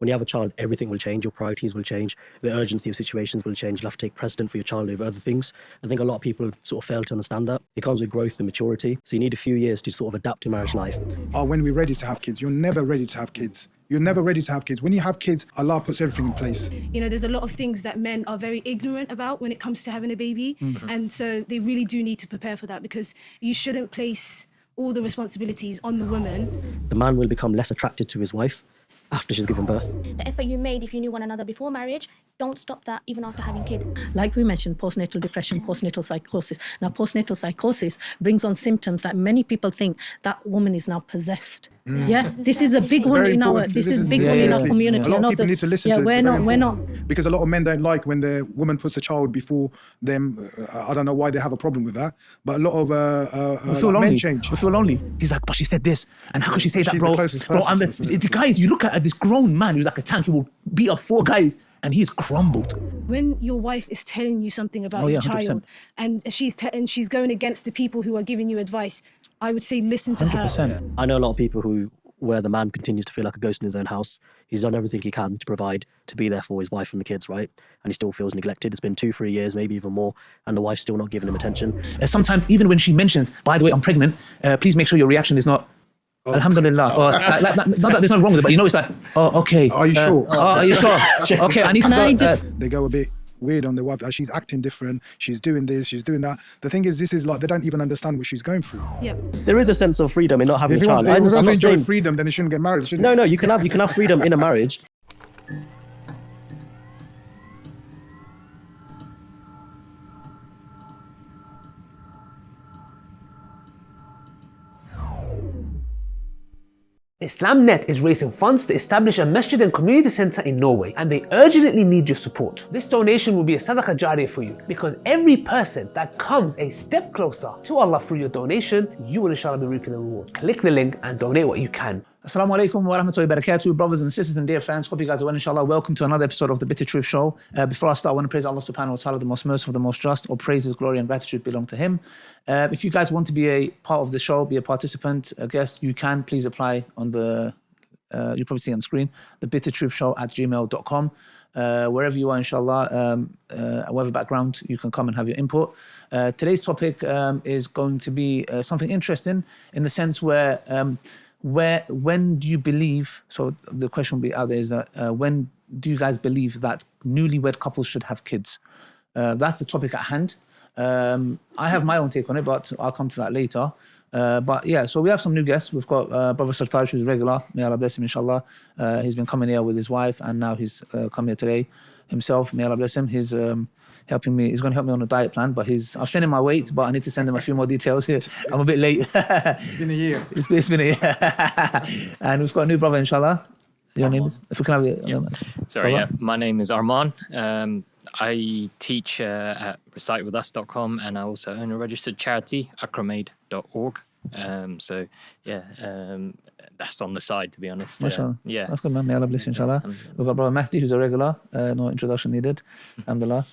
when you have a child, everything will change. Your priorities will change. The urgency of situations will change. You'll have to take precedent for your child over other things. I think a lot of people sort of fail to understand that. It comes with growth and maturity. So you need a few years to sort of adapt to marriage life. When we're ready to have kids, you're never ready to have kids. You're never ready to have kids. When you have kids, Allah puts everything in place. You know, there's a lot of things that men are very ignorant about when it comes to having a baby. And so they really do need to prepare for that, because you shouldn't place all the responsibilities on the woman. The man will become less attracted to his wife after she's given birth. The effort you made if you knew one another before marriage, don't stop that even after having kids. Like we mentioned, postnatal depression, postnatal psychosis. Now, postnatal psychosis brings on symptoms that many people think that woman is now possessed. Yeah, this is a big one in our. This is big one in our community. A lot of people need to listen to this. We're not. Because a lot of men don't like when the woman puts a child before them. I don't know why they have a problem with that, but a lot of men change. We feel lonely. He's like, but she said this, and how could she say that, She's bro? the closest Bro, person and to the guys, you look at this grown man who's like a tank. He will beat up 4 guys, and he's crumbled. When your wife is telling you something about your 100%. child, and she's going against the people who are giving you advice, I would say listen to her. 100%. I know a lot of people where the man continues to feel like a ghost in his own house. He's done everything he can to provide, to be there for his wife and the kids, right? And he still feels neglected. It's been 2-3 years, maybe even more, and the wife's still not giving him attention. Sometimes even when she mentions, by the way, I'm pregnant, please make sure your reaction is not, Alhamdulillah. Or, not that there's nothing wrong with it, but you know, it's like, oh, okay. Are you sure? Are you sure? Okay, I need to go. They go a bit weird on their wife. She's acting different. She's doing this. She's doing that. The thing is, this is like they don't even understand what she's going through. Yeah. There is a sense of freedom in not having If a you child. want I'm to not enjoy saying- freedom, then they shouldn't get married, should No, you can have freedom in a marriage. IslamNet is raising funds to establish a masjid and community center in Norway, and they urgently need your support. This donation will be a sadaqah jariyah for you, because every person that comes a step closer to Allah through your donation, you will inshallah be reaping the reward. Click the link and donate what you can. Assalamu alaikum wa rahmatullahi wa barakatuh, brothers and sisters and dear fans. Hope you guys are well, inshallah. Welcome to another episode of the Bitter Truth Show. Before I start, I want to praise Allah subhanahu wa ta'ala, the most merciful, the most just. All praises, glory and gratitude belong to Him. If you guys want to be a part of the show, be a participant, a guest, you can please apply on the, you probably see on the screen, the bittertruthshow@gmail.com. Wherever you are, inshallah, whatever background, you can come and have your input. Today's topic is going to be something interesting in the sense where when do you believe, so the question will be out there is that when do you guys believe that newlywed couples should have kids? That's the topic at hand. I have my own take on it, but I'll come to that later. But yeah, so we have some new guests. We've got Brother Sartaj, who's regular. May Allah bless him, inshallah. He's been coming here with his wife, and now he's come here today himself. May Allah bless him. He's helping me. He's going to help me on a diet plan, but I've sent him my weight, but I need to send him a few more details here. I'm a bit late. It's been a year. It's been a year. And we've got a new brother, inshallah. Your name is? If we can have it. Sorry, yeah. My name is Arman. I teach at recitewithus.com, and I also own a registered charity, akramaid.org. So that's on the side, to be honest. Yeah. That's good, man. May Allah bless you, inshallah. We've got Brother Mahdi, who's a regular. No introduction needed. Alhamdulillah.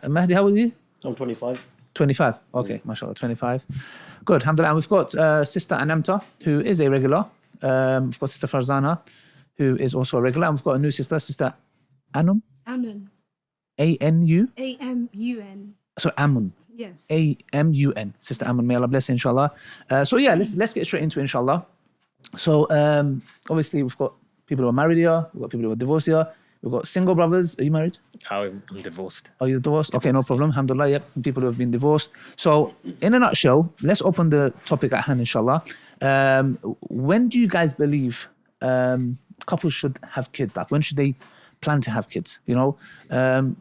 Mahdi, how old are you? I'm 25. 25. Okay, mashallah, 25. Good, alhamdulillah. And we've got Sister Anamta, who is a regular. We've got Sister Farzana, who is also a regular. And we've got a new sister, Sister Anum. Amun. A-N-U? A-M-U-N. So Amun. Yes. A-M-U-N. Sister Amun, may Allah bless you, inshallah. So yeah, let's get straight into it, inshallah. So obviously we've got people who are married here, we've got people who are divorced here, we've got single brothers. Are you married? I'm divorced. Oh, you're divorced? Okay, no problem. Alhamdulillah, yep. Some people who have been divorced. So in a nutshell, let's open the topic at hand, inshallah. When do you guys believe couples should have kids? Like, when should they plan to have kids? You know,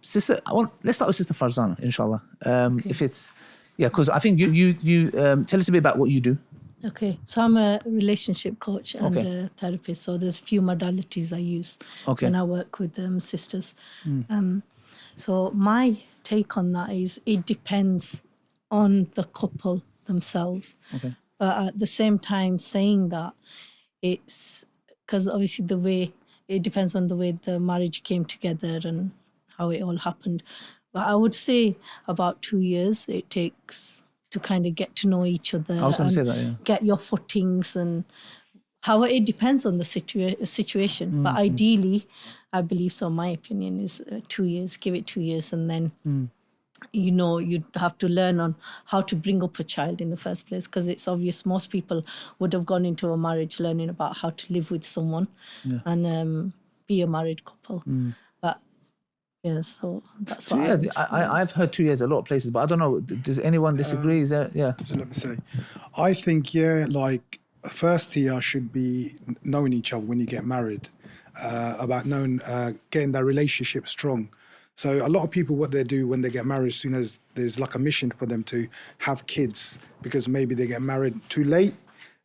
sister, let's start with Sister Farzana, inshallah. Okay. If it's, yeah, because I think you tell us a bit about what you do. Okay, so I'm a relationship coach and Okay. a therapist. So there's few modalities I use Okay. when I work with sisters. So my take on that is it depends on the couple themselves. Okay. But at the same time, saying that, it's because obviously it depends on the way the marriage came together and how it all happened. But I would say about 2 years it takes to kind of get to know each other. I was going to say and that, yeah. get your footings and How it depends on the situation, but ideally, I believe so. My opinion is 2 years. Give it 2 years, and then you'd have to learn on how to bring up a child in the first place, because it's obvious most people would have gone into a marriage learning about how to live with someone and be a married couple. But yeah, so that's what 2 years. I've heard 2 years a lot of places, but I don't know. Does anyone disagree? Is there? Yeah. So let me say, I think like first year should be knowing each other when you get married, about knowing, getting that relationship strong. So a lot of people, what they do when they get married, as soon as there's like a mission for them to have kids, because maybe they get married too late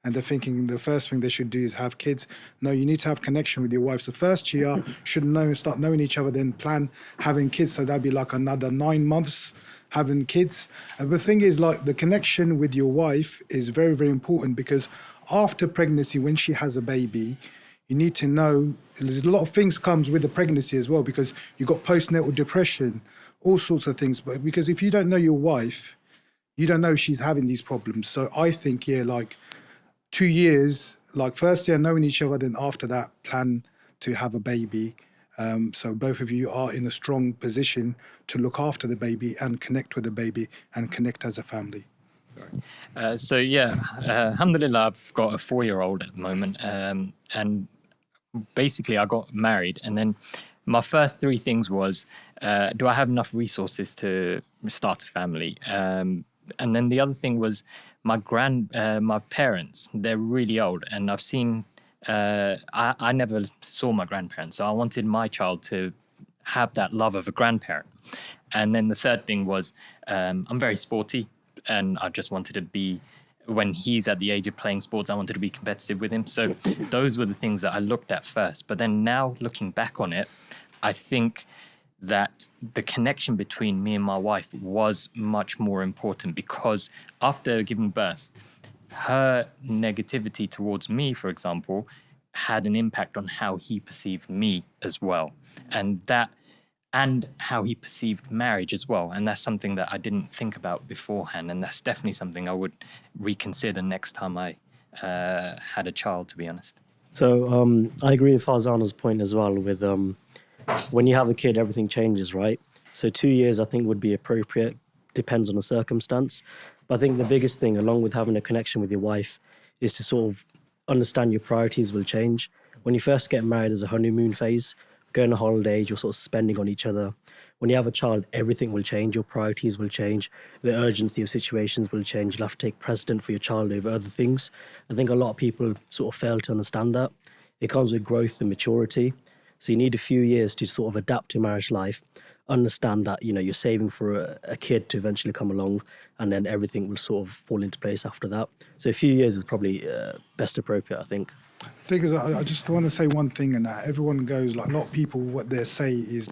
and they're thinking the first thing they should do is have kids. No, you need to have connection with your wife. So first year should start knowing each other, then plan having kids. So that'd be like another 9 months having kids. And the thing is, like, the connection with your wife is very, very important, because after pregnancy, when she has a baby, you need to know there's a lot of things comes with the pregnancy as well, because you've got postnatal depression, all sorts of things. But because if you don't know your wife, you don't know she's having these problems. So I think, like 2 years, like first year knowing each other, then after that plan to have a baby. So both of you are in a strong position to look after the baby and connect with the baby and connect as a family. Alhamdulillah, I've got a 4-year-old at the moment, and basically I got married, and then my first 3 things was, do I have enough resources to start a family? And then the other thing was my parents, they're really old, and I've seen, I never saw my grandparents, so I wanted my child to have that love of a grandparent. And then the third thing was, I'm very sporty, and I just wanted to be, when he's at the age of playing sports, I wanted to be competitive with him. So those were the things that I looked at first. But then now looking back on it, I think that the connection between me and my wife was much more important, because after giving birth, her negativity towards me, for example, had an impact on how he perceived me as well. And how he perceived marriage as well. And that's something that I didn't think about beforehand. And that's definitely something I would reconsider next time I had a child, to be honest. So I agree with Farzana's point as well with when you have a kid, everything changes, right? So 2 years, I think, would be appropriate. Depends on the circumstance. But I think the biggest thing, along with having a connection with your wife, is to sort of understand your priorities will change. When you first get married, there's a honeymoon phase. Going on holidays, you're sort of spending on each other. When you have a child, everything will change. Your priorities will change. The urgency of situations will change. You'll have to take precedent for your child over other things. I think a lot of people sort of fail to understand that. It comes with growth and maturity. So you need a few years to sort of adapt to marriage life, understand that, you're saving for a kid to eventually come along, and then everything will sort of fall into place after that. So a few years is probably best appropriate, I think. The thing is, I just want to say one thing, and that everyone goes, like, a lot of people, what they say is,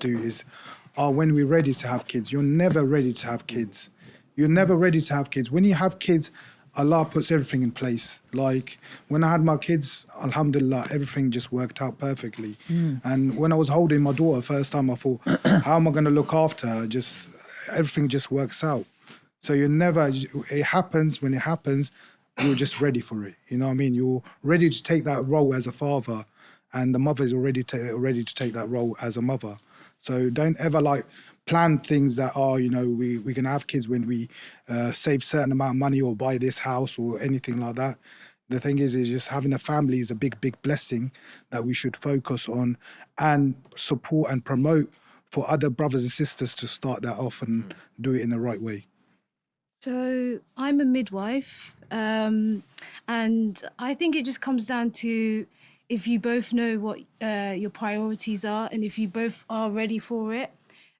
when we're ready to have kids. You're never ready to have kids. You're never ready to have kids. When you have kids, Allah puts everything in place. Like, when I had my kids, alhamdulillah, everything just worked out perfectly. And when I was holding my daughter first time, I thought, how am I going to look after her? Everything just works out. So it happens when it happens. You're just ready for it. You know what I mean? You're ready to take that role as a father, and the mother is already ready to take that role as a mother. So don't ever plan things that are, we're going to have kids when we save certain amount of money or buy this house or anything like that. The thing is just having a family is a big, big blessing that we should focus on and support and promote for other brothers and sisters to start that off and do it in the right way. So I'm a midwife, and I think it just comes down to if you both know what your priorities are and if you both are ready for it,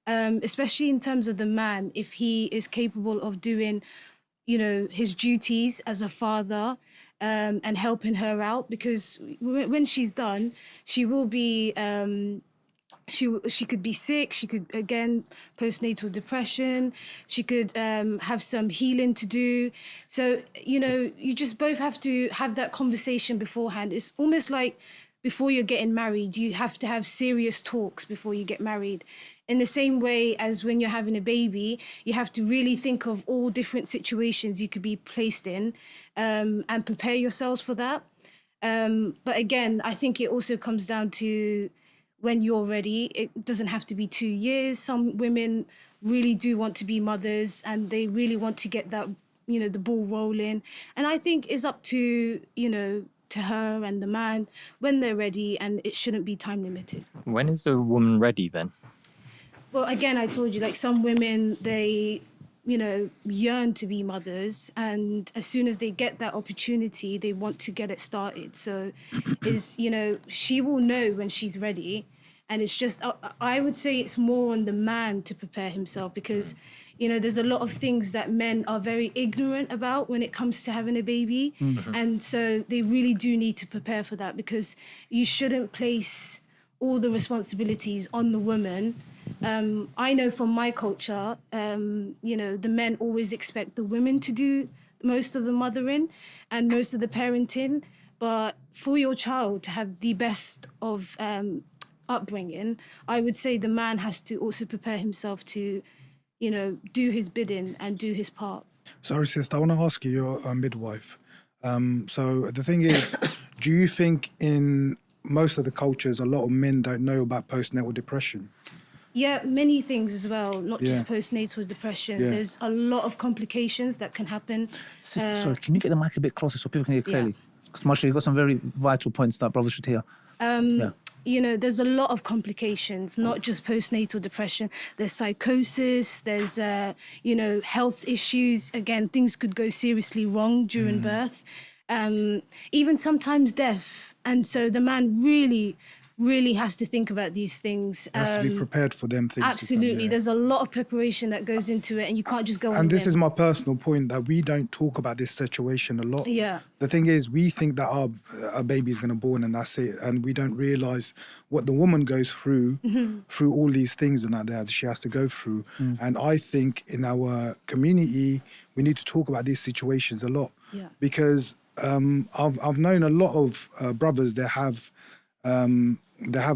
especially in terms of the man, if he is capable of doing, his duties as a father, and helping her out, because when she's done, she will be... She could be sick. She could, again, postnatal depression. She could have some healing to do. So, you just both have to have that conversation beforehand. It's almost like before you're getting married, you have to have serious talks before you get married. In the same way as when you're having a baby, you have to really think of all different situations you could be placed in, and prepare yourselves for that. But again, I think it also comes down to when you're ready. It doesn't have to be 2 years. Some women really do want to be mothers and they really want to get that, the ball rolling. And I think it's up to, to her and the man when they're ready, and it shouldn't be time limited. When is a woman ready then? Well, again, I told you, like some women, they, yearn to be mothers, and as soon as they get that opportunity, they want to get it started. So she will know when she's ready. And it's just, I would say it's more on the man to prepare himself, because, there's a lot of things that men are very ignorant about when it comes to having a baby. And so they really do need to prepare for that, because you shouldn't place all the responsibilities on the woman. I know from my culture, the men always expect the women to do most of the mothering and most of the parenting. But for your child to have the best of upbringing, I would say the man has to also prepare himself to, do his bidding and do his part. Sorry, sister, I want to ask you, you're a midwife. So the thing is, do you think in most of the cultures, a lot of men don't know about postnatal depression? Yeah, many things as well, not Yeah. just postnatal depression. Yeah. There's a lot of complications that can happen. Sister, sorry, can you get the mic a bit closer so people can hear clearly? Because Marsha, you've got some very vital points that brothers should hear. There's a lot of complications, not just postnatal depression. There's psychosis, there's, health issues. Again, things could go seriously wrong during birth. Even sometimes death. And so the man really has to think about these things. Has to be prepared for them things. to come, Absolutely. yeah. There's a lot of preparation that goes into it, and you can't just go on And this whim. is my personal point, that we don't talk about this situation a lot. Yeah. The thing is, we think that our baby is going to born and that's it, and we don't realize what the woman goes through through all these things and that she has to go through. And I think in our community, we need to talk about these situations a lot. Yeah. Because I've known a lot of brothers that have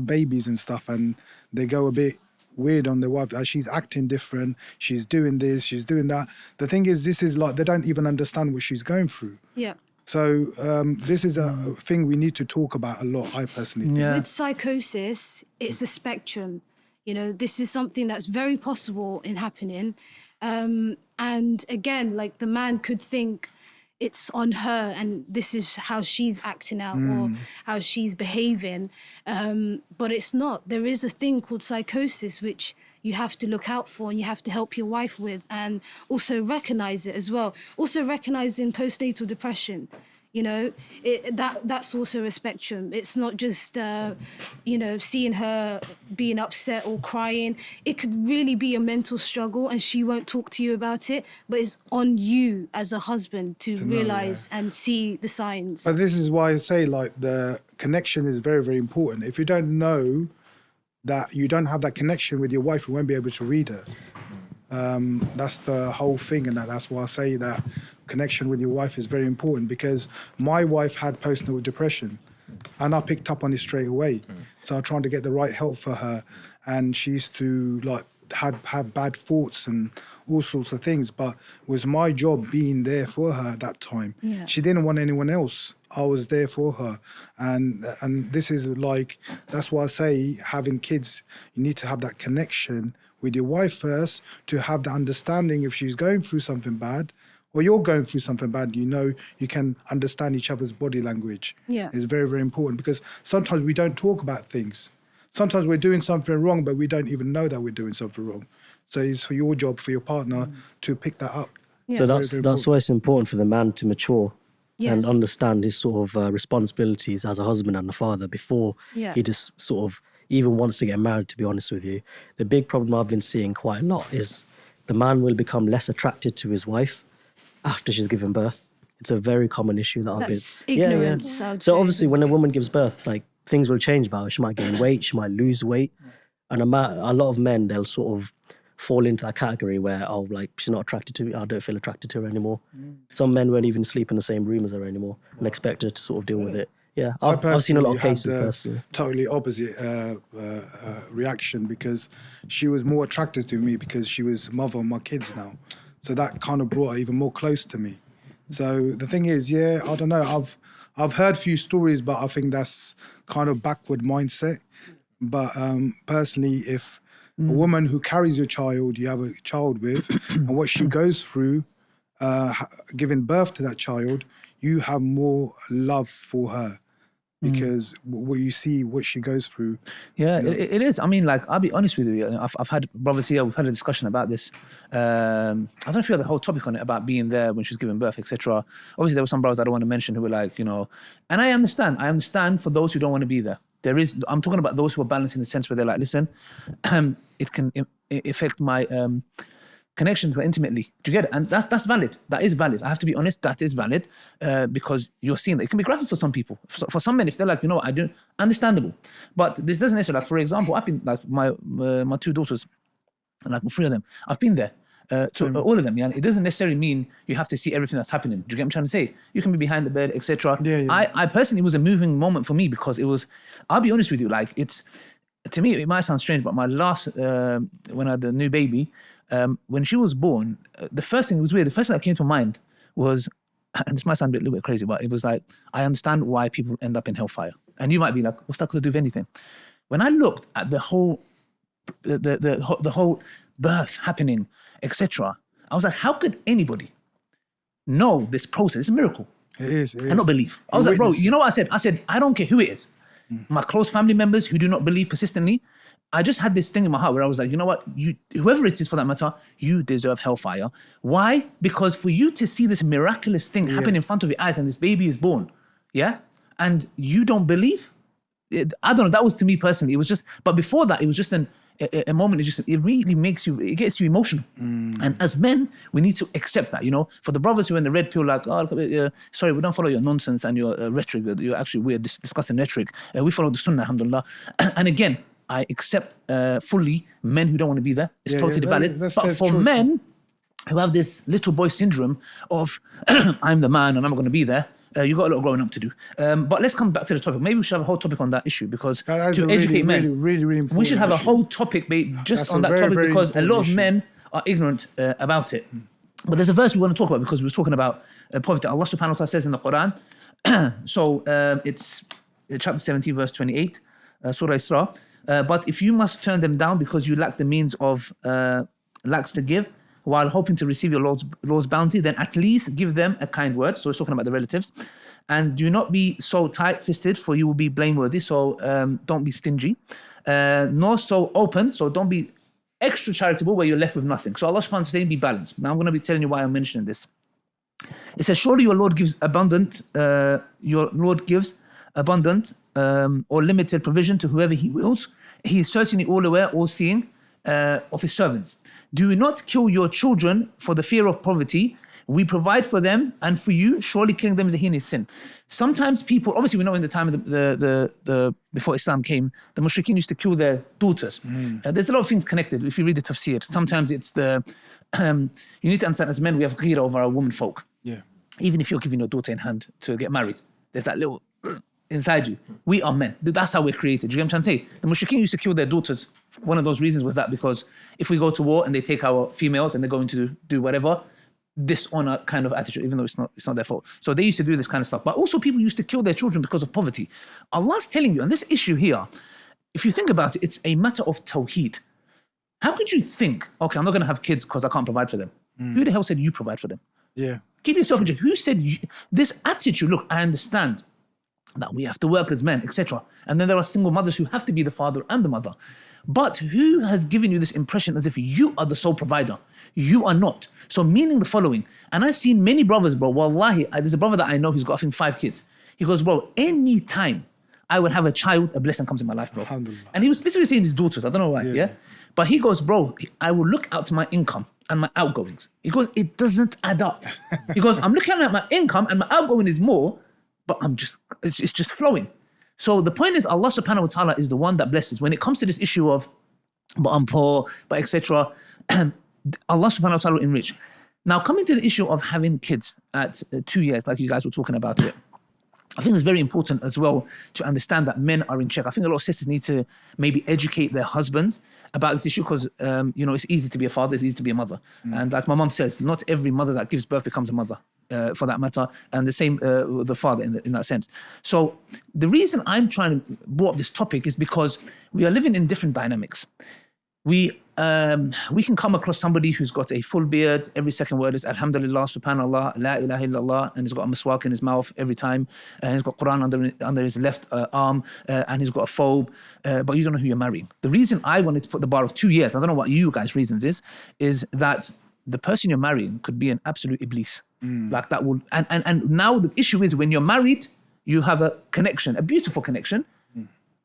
babies and stuff, and they go a bit weird on their wife. She's acting different, she's doing this, she's doing that. The thing is, this is like, they don't even understand what she's going through. Yeah. So this is a thing we need to talk about a lot, I personally think. Yeah. With psychosis, it's a spectrum. This is something that's very possible in happening. And again, like the man could think it's on her and this is how she's acting out or how she's behaving. But it's not. There is a thing called psychosis, which you have to look out for and you have to help your wife with, and also recognize it as well. Also recognizing postnatal depression. That's also a spectrum. It's not just, seeing her being upset or crying. It could really be a mental struggle and she won't talk to you about it, but it's on you as a husband to realize and see the signs. But this is why I say, like, the connection is very, very important. If you don't know that you don't have that connection with your wife, you won't be able to read her. That's the whole thing, and that's why I say that connection with your wife is very important, because my wife had postnatal depression and I picked up on it straight away. So I'm trying to get the right help for her, and she used to have bad thoughts and all sorts of things, but it was my job being there for her at that time. Yeah. She didn't want anyone else. I was there for her. And this is like, that's why I say having kids, you need to have that connection with your wife first, to have the understanding if she's going through something bad or you're going through something bad, you can understand each other's body language. Yeah. It's very, very important, because sometimes we don't talk about things. Sometimes we're doing something wrong, but we don't even know that we're doing something wrong. So it's for your job, for your partner, to pick that up. Yeah. So Very, that's very why it's important for the man to mature Yes. and understand his sort of responsibilities as a husband and a father before Yeah. he just sort of even wants to get married, to be honest with you. The big problem I've been seeing quite a lot is the man will become less attracted to his wife after she's given birth. It's a very common issue that I've been... That's ignorance, I would So say. obviously when a woman gives birth, like, things will change about her. She might gain weight, she might lose weight. And a lot of men, they'll sort of fall into that category where, she's not attracted to me, I don't feel attracted to her anymore. Some men won't even sleep in the same room as her anymore and expect her to sort of deal with it. Yeah, I've seen a lot of personally cases had the personally. totally opposite reaction, because she was more attracted to me because she was mother of my kids now. So that kind of brought her even more close to me. So the thing is, I don't know, I've heard few stories, but I think that's kind of backward mindset. But personally, if a woman who carries your child, you have a child with, and what she goes through, giving birth to that child, you have more love for her because what you see, what she goes through. Yeah, it is. I mean, like, I'll be honest with you. I've had brothers here. We've had a discussion about this. I don't know if you had the whole topic on it about being there when she's giving birth, etc. Obviously, there were some brothers I don't want to mention who were like, and I understand. I understand for those who don't want to be there. I'm talking about those who are balanced in the sense where they're like, listen, it can affect my connection to her intimately. Do you get it? And that's valid. That is valid. I have to be honest, that is valid because you're seeing that. It can be graphic for some people. For some men, if they're like, I do, understandable. But this doesn't necessarily, like, for example, I've been, like, my 2 daughters, like 3 of them, I've been there. To all of them, yeah. It doesn't necessarily mean you have to see everything that's happening. Do you get what I'm trying to say? You can be behind the bed, etc. Yeah. I personally, it was a moving moment for me because it was, I'll be honest with you, like, to me, it might sound strange, but my last, when I had the new baby, when she was born, the first thing, it was weird, the first thing that came to mind was, and this might sound a little bit crazy, but it was like, I understand why people end up in hellfire. And you might be like, what's that got to do with anything? When I looked at the whole, the whole birth happening, etc., I was like, how could anybody know this process? It's a miracle. It is. And not believe. I was like, bro, you know what I said? I said, I don't care who it is. My close family members who do not believe persistently, I just had this thing in my heart where I was like, you know what? Whoever it is for that matter, you deserve hellfire. Why? Because for you to see this miraculous thing happen in front of your eyes and this baby is born, yeah? And you don't believe? I don't know, that was to me personally. It was just, but before that, it was just a moment, it really makes you, it gets you emotional. And as men, we need to accept that, for the brothers who are in the red pill, like, sorry, we don't follow your nonsense and your rhetoric, you're actually weird, disgusting rhetoric. We follow the sunnah, alhamdulillah. And again, I accept fully men who don't want to be there. It's totally valid. But for men who have this little boy syndrome of, I'm the man and I'm not going to be there, you got a lot of growing up to do. But let's come back to the topic. Maybe we should have a whole topic on that issue because to educate men, really important we should have a issue. whole topic just That's on a that very, topic very because a lot of important men are ignorant about it. But there's a verse we want to talk about because we were talking about poverty. Allah subhanahu wa ta'ala says in the Quran, so it's chapter 17, verse 28, Surah Isra. But if you must turn them down because you lack the means of lacks to give, while hoping to receive your Lord's bounty, then at least give them a kind word. So it's talking about the relatives. And do not be so tight-fisted, for you will be blameworthy. So don't be stingy. Nor so open, so don't be extra charitable where you're left with nothing. So Allah subhanahu wa ta'ala is saying be balanced. Now I'm going to be telling you why I'm mentioning this. It says, surely your Lord gives abundant, or limited provision to whoever he wills. He is certainly all aware, all seeing of his servants. Do not kill your children for the fear of poverty. We provide for them and for you. Surely killing them is a heinous sin. Sometimes people, obviously we know in the time of the before Islam came, the mushrikeen used to kill their daughters. There's a lot of things connected. If you read the tafsir, sometimes it's you need to understand as men we have ghira over our women folk. Yeah. Even if you're giving your daughter in hand to get married, there's that little inside you. We are men. That's how we're created. Do you get what I'm trying to say? The mushrikeen used to kill their daughters. One of those reasons was that because if we go to war and they take our females and they're going to do whatever, dishonor kind of attitude, even though it's not their fault. So they used to do this kind of stuff. But also people used to kill their children because of poverty. Allah's telling you, and this issue here, if you think about it, it's a matter of tawheed. How could you think, okay, I'm not going to have kids because I can't provide for them? Who the hell said you provide for them? Yeah. Give yourself a check. Who said this attitude? Look, I understand that we have to work as men, etc. And then there are single mothers who have to be the father and the mother. But who has given you this impression as if you are the sole provider? You are not. So meaning the following, and I've seen many brothers, bro, wallahi, there's a brother that I know, he's got, I think, 5 kids. He goes, bro, any time I would have a child, a blessing comes in my life, bro. And he was specifically saying his daughters, I don't know why, yeah? But he goes, bro, I will look out to my income and my outgoings. He goes, it doesn't add up. He goes, I'm looking at my income and my outgoing is more, but it's just flowing. So the point is, Allah subhanahu wa ta'ala is the one that blesses. When it comes to this issue of, but I'm poor, but etc., Allah subhanahu wa ta'ala will enrich. Now, coming to the issue of having kids at 2 years, like you guys were talking about it, I think it's very important as well to understand that men are in check. I think a lot of sisters need to maybe educate their husbands about this issue because, it's easy to be a father, it's easy to be a mother. And like my mom says, not every mother that gives birth becomes a mother. for that matter, and the same with the father in that sense. So the reason I'm trying to bring up this topic is because we are living in different dynamics. We can come across somebody who's got a full beard. Every second word is Alhamdulillah, Subhanallah, La ilaha illallah, and he's got a maswak in his mouth every time. And he's got Quran under his left arm, and he's got a phobe. But you don't know who you're marrying. The reason I wanted to put the bar of 2 years, I don't know what you guys' reasons is that the person you're marrying could be an absolute iblis. Like that will, and now the issue is when you're married, you have a connection, a beautiful connection.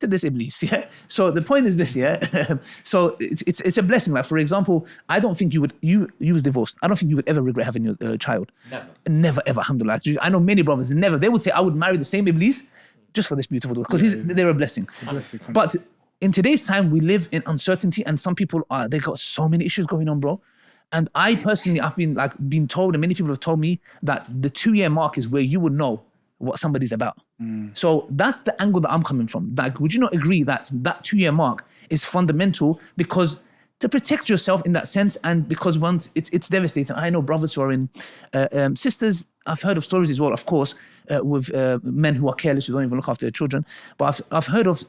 To this iblis, yeah. So the point is this, yeah. So it's a blessing. Like for example, I don't think you was divorced. I don't think you would ever regret having your child. Never ever. Alhamdulillah. I know many brothers never. They would say I would marry the same iblis just for this beautiful daughter because they're a blessing. But in today's time, we live in uncertainty, and some people they got so many issues going on, bro. And I personally, I've been told, and many people have told me that the 2-year mark is where you would know what somebody's about. So that's the angle that I'm coming from. Like, would you not agree that 2-year mark is fundamental because to protect yourself in that sense, and because once it's devastating. I know brothers who are in sisters. I've heard of stories as well, of course, with men who are careless, who don't even look after their children. But I've heard of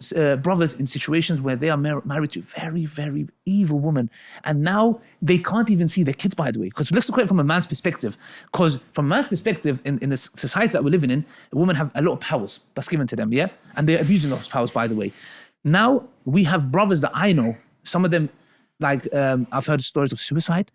brothers in situations where they are married to very, very evil women, and now they can't even see their kids, by the way. Because let's look at it from a man's perspective. Because from a man's perspective, in the society that we're living in, women have a lot of powers that's given to them, yeah? And they're abusing those powers, by the way. Now, we have brothers that I know, some of them, like I've heard stories of suicide.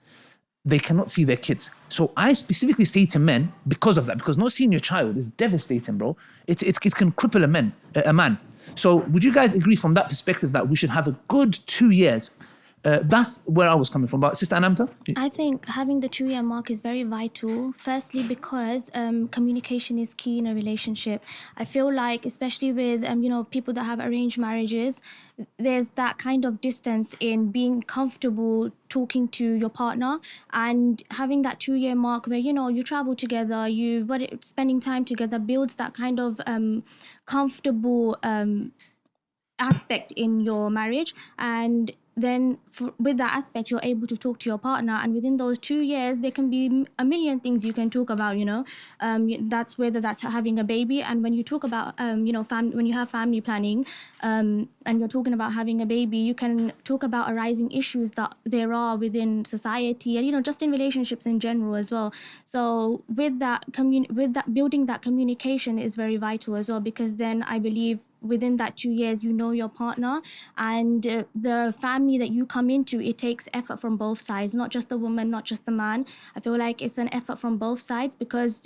They cannot see their kids. So I specifically say to men, because of that, because not seeing your child is devastating, bro. It can cripple a man. So would you guys agree from that perspective that we should have a good 2 years? That's where I was coming from. But Sister Anamta? I think having the 2-year mark is very vital. Firstly, because communication is key in a relationship. I feel like, especially with people that have arranged marriages, there's that kind of distance in being comfortable talking to your partner, and having that 2-year mark where you travel together, spending time together builds that kind of comfortable aspect in your marriage. And then with that aspect, you're able to talk to your partner, and within those 2 years, there can be a million things you can talk about. That's whether that's having a baby, and when you talk about when you have family planning, and you're talking about having a baby, you can talk about arising issues that there are within society, and just in relationships in general as well. So with that building that communication is very vital as well, because then I believe within that 2 years, you know your partner, and the family that you come into, it takes effort from both sides, not just the woman, not just the man. I feel like it's an effort from both sides, because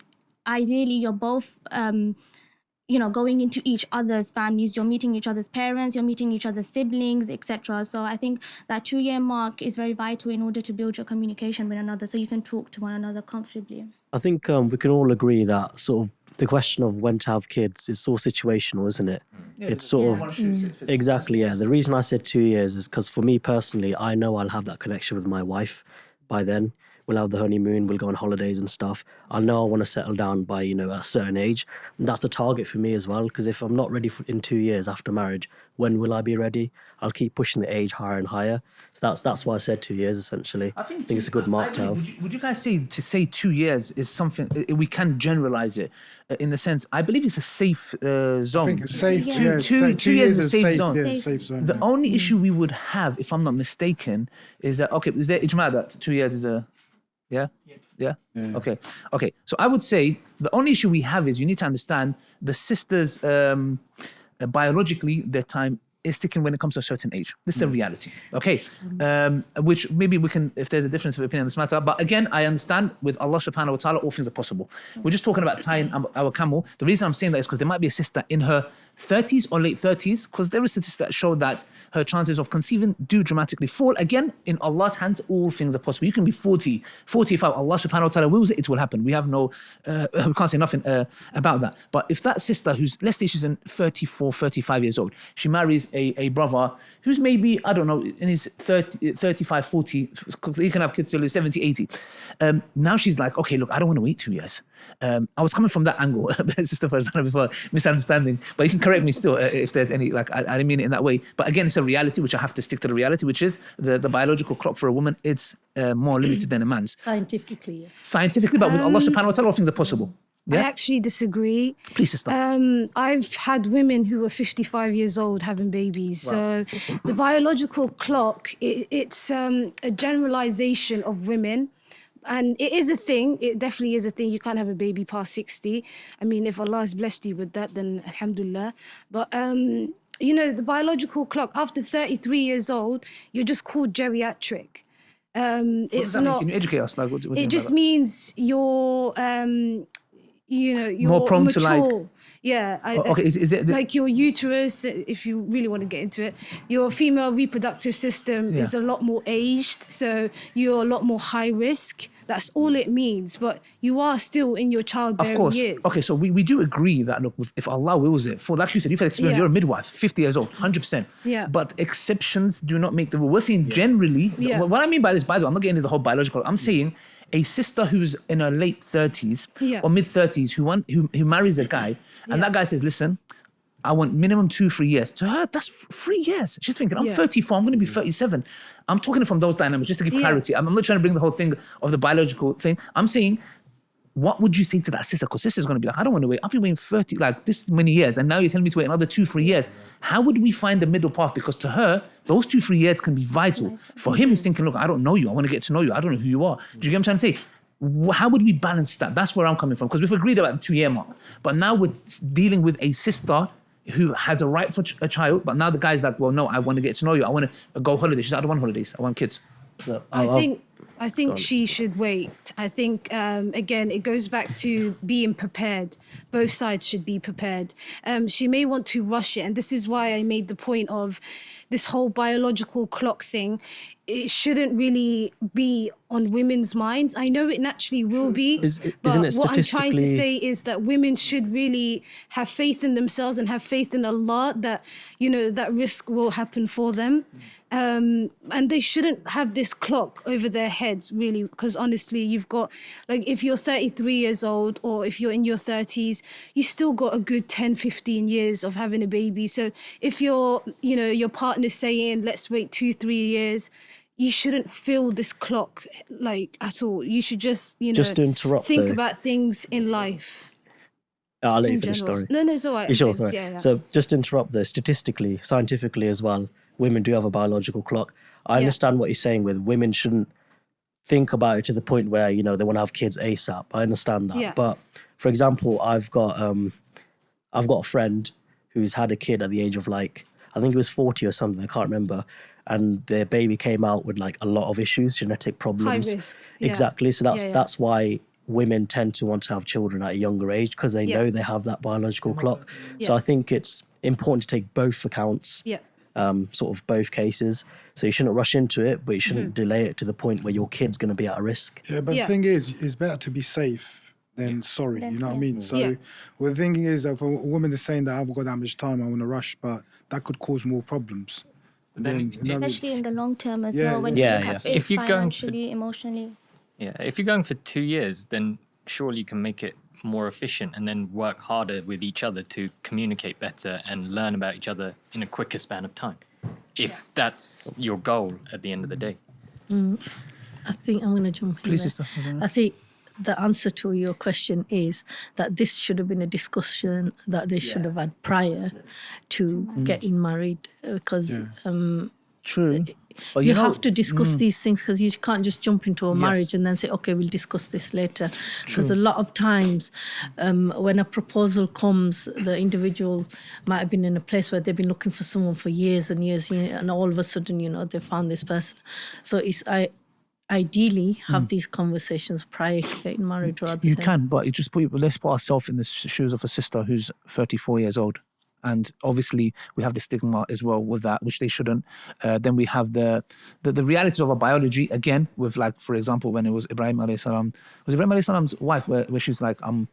ideally you're both going into each other's families, you're meeting each other's parents, you're meeting each other's siblings, etc. So I think that 2-year mark is very vital in order to build your communication with another, so you can talk to one another comfortably. I think we can all agree that sort of the question of when to have kids is sort of situational, isn't it? It's sort of exactly, yeah. The reason I said 2 years is because for me personally, I know I'll have that connection with my wife by then. We'll have the honeymoon, we'll go on holidays and stuff. I know I want to settle down by, a certain age. And that's a target for me as well, because if I'm not ready in 2 years after marriage, when will I be ready? I'll keep pushing the age higher and higher. So that's why I said 2 years, essentially. I think it's a good mark to have. Would you guys say 2 years is something, we can generalize it in the sense, I believe it's a safe zone. I think it's safe. Yeah. 2 years is a safe zone. Yeah, safe zone. The only issue we would have, if I'm not mistaken, is that, is there ijma that 2 years is a... Yeah? Okay. So I would say the only issue we have is you need to understand the sisters, biologically, their time is ticking when it comes to a certain age. This is a reality. Okay. Which maybe we can, if there's a difference of opinion on this matter. But again, I understand with Allah subhanahu wa ta'ala, all things are possible. We're just talking about tying our camel. The reason I'm saying that is because there might be a sister in her 30s or late 30s, because there is statistics that show that her chances of conceiving do dramatically fall. Again, in Allah's hands, all things are possible. You can be 40, 45. Allah subhanahu wa ta'ala wills it, it will happen. We have no, we can't say nothing about that. But if that sister who's, let's say she's in 34, 35 years old, she marries a brother who's maybe, I don't know, in his 35, 40, he can have kids till he's 70, 80. Now she's like, okay, look, I don't want to wait 2 years. I was coming from that angle. It's just the first time before misunderstanding. But you can correct me still if there's any, like, I didn't mean it in that way. But again, it's a reality, which I have to stick to the reality, which is the biological clock for a woman, it's more limited than a man's. Scientifically, yeah. Scientifically, but with Allah subhanahu wa ta'ala, all things are possible. I Yeah? actually disagree. Please, sister. I've had women who were 55 years old having babies. So the biological clock, it's a generalization of women. And it is a thing. It definitely is a thing. You can't have a baby past 60. I mean, if Allah has blessed you with that, then alhamdulillah. But, you know, the biological clock, after 33 years old, you're just called geriatric. What does It's that mean? not... Can you educate us? Like, what do you mean It by just that? means you're, you know, you're More prone to, mature. like- Yeah. Okay, is it like your uterus, if you really want to get into it, your female reproductive system Yeah. is a lot more aged, so you're a lot more high risk. That's all it means. But you are still in your Of childbearing course. years. Okay, so we do agree that, look, if Allah wills it, for like you said, you've had experience, Yeah. you're a midwife, 50 years old, 100%. Yeah. But exceptions do not make the rule. We're saying generally, Yeah. what I mean by this, by the way, I'm not getting into the whole biological, I'm saying a sister who's in her late 30s Yeah. or mid 30s who marries a guy, and that guy says, listen, I want minimum 2-3 years. To her, that's 3 years. She's thinking, I'm Yeah. 34, I'm going to be 37. I'm talking from those dynamics just to give Yeah. clarity. I'm not trying to bring the whole thing of the biological thing. I'm saying, what would you say to that sister? Because sister's going to be like, I don't want to wait. I've been waiting 30, like this many years, and now you're telling me to wait another 2-3 years. How would we find the middle path? Because to her, those 2-3 years can be vital. For him, he's thinking, look, I don't know you. I want to get to know you. I don't know who you are. Do you get what I'm trying to say? How would we balance that? That's where I'm coming from. Because we've agreed about the 2-year mark. But now we're dealing with a sister who has a right for a child, but now the guy's like, well, no, I want to get to know you. I want to go holiday. She's like, I don't want holidays. I want kids. So, I think she should wait. I think, again, it goes back to being prepared. Both sides should be prepared. She may want to rush it. And this is why I made the point of this whole biological clock thing. It shouldn't really be on women's minds. I know it naturally will be. Isn't it but what I'm trying to statistically- say is that women should really have faith in themselves and have faith in Allah that, you know, that risk will happen for them. And they shouldn't have this clock over their heads, really, because honestly, you've got, like, if you're 33 years old or if you're in your 30s, you still got a good 10, 15 years of having a baby. So if you're, you know, your partner's saying, let's wait 2-3 years, you shouldn't feel this clock, like, at all. You should just, you know, Just to interrupt, think though. about things in life. I'll let you in finish, general. sorry. No, it's all right. You sure? Thanks. Sorry. Yeah, yeah. So just to interrupt there, statistically, scientifically as well, women do have a biological clock. I Yeah. understand what you're saying with women shouldn't think about it to the point where, you know, they want to have kids ASAP. I understand that. Yeah. But for example, I've got a friend who's had a kid at the age of, like, I think it was 40 or something, I can't remember. And their baby came out with, like, a lot of issues, genetic problems. High risk. Yeah. Exactly. So Yeah, yeah. that's why women tend to want to have children at a younger age, because they Yeah. know they have that biological clock. So Yeah. I think it's important to take both accounts, Yeah. sort of both cases. So you shouldn't rush into it, but you shouldn't Mm-hmm. delay it to the point where your kid's going to be at risk. Yeah, but Yeah. the thing is, it's better to be safe than sorry. You know what I mean? So, Yeah. well, the thing is, if a woman is saying that I haven't got that much time, I want to rush, but that could cause more problems. Then, you know, Especially in the long term as Yeah, well, when yeah. you Yeah, look at yeah. it If you're going for- financially, emotionally. Yeah, if you're going for 2 years, then surely you can make it more efficient and then work harder with each other to communicate better and learn about each other in a quicker span of time. If that's your goal at the end of the day. I think I'm going to jump in Please, there. sister. I think the answer to your question is that this should have been a discussion that they should have had prior to getting married, because True. But you know- have to discuss these things, because you can't just jump into a marriage and then say, okay, we'll discuss this later. Because a lot of times when a proposal comes, the individual might have been in a place where they've been looking for someone for years and years, and all of a sudden, you know, they found this person. So it's ideally have these conversations prior to getting married rather You than... can, but let's put ourselves in the shoes of a sister who's 34 years old And obviously we have the stigma as well with that, which they shouldn't. Then we have the realities of our biology, again, with like, for example, when it was Ibrahim alayhi salam, was Ibrahim alayhi salam's wife where she was like, I'm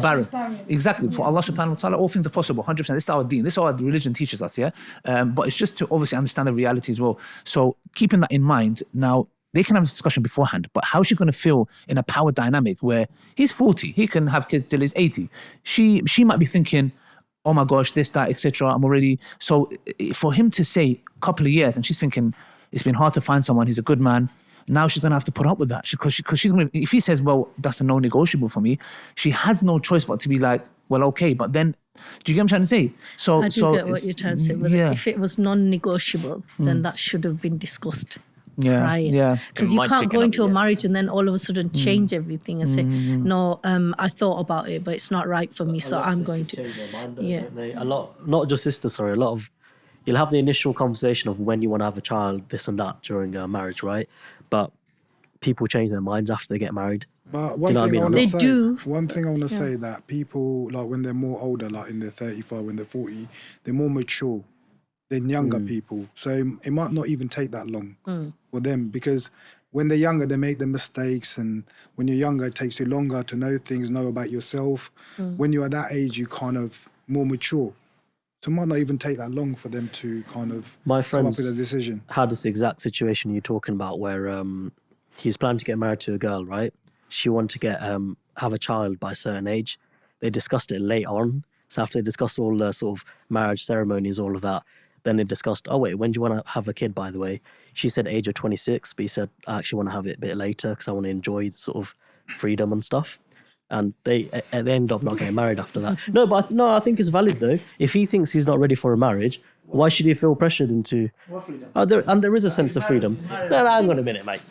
barren. Exactly. For Allah subhanahu wa ta'ala, all things are possible, 100%. This is our deen. This is our religion teaches us, yeah? But it's just to obviously understand the reality as well. So keeping that in mind, now, they can have a discussion beforehand, but how's she going to feel in a power dynamic where he's 40, he can have kids till he's 80. She might be thinking, oh my gosh, this, that, etc. I'm already... So for him to say a couple of years, and she's thinking, it's been hard to find someone, he's a good man, now she's going to have to put up with that. Because she's going to... If he says, well, that's a no-negotiable for me, she has no choice but to be like, well, okay, but then... Do you get what I'm trying to say? I do get what you're trying to say. But yeah. if it was non-negotiable, then that should have been discussed. Yeah, Prior. yeah. Because you can't go into a marriage and then all of a sudden change everything and say, no, I thought about it, but it's not right for me, so I'm going to. Change their mind, Yeah. don't they? A lot, not just sisters, sorry, a lot of, you'll have the initial conversation of when you want to have a child, this and that during a marriage, right? But people change their minds after they get married. But you know what I mean? They do. One thing I want to say that people, like when they're more older, like in their 35, when they're 40, they're more mature than younger people. So it might not even take that long for them, because when they're younger, they make the mistakes, and when you're younger, it takes you longer to know things, know about yourself. When you're at that age, you kind of more mature. So it might not even take that long for them to kind of My come up friends with a decision. had this exact situation you're talking about where he's planning to get married to a girl, right? She wanted to get have a child by a certain age. They discussed it late on. So after they discussed all the sort of marriage ceremonies, all of that, then they discussed, oh wait, when do you want to have a kid, by the way? She said age of 26, but he said, I actually want to have it a bit later because I want to enjoy sort of freedom and stuff. And they end up not getting married after that. No, but I think it's valid though. If he thinks he's not ready for a marriage, why should he feel pressured into... there is a sense of freedom. No, hang on a minute, mate.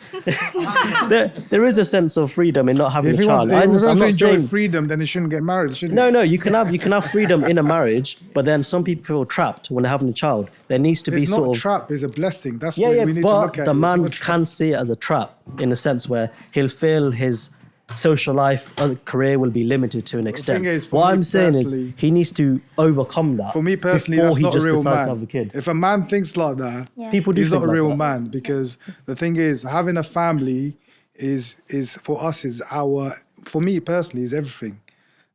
there is a sense of freedom in not having If a he wants, child. if he wants to enjoy saying... freedom, then he shouldn't get married, shouldn't No, you can have freedom in a marriage, but then some people feel trapped when they're having a child. There needs to be It's sort not of... a trap, it's a blessing. That's what we need to look but at. the It's man not a trap. can see it as a trap in a sense where he'll feel his social life, career will be limited to an extent. thing is, for what me I'm saying is personally- he needs to overcome that. For me personally, before that's he not a just real decides to have a man. kid. If a man thinks like that, People do he's think not a like real that. man, because the thing is, having a family is for us is for me personally is everything.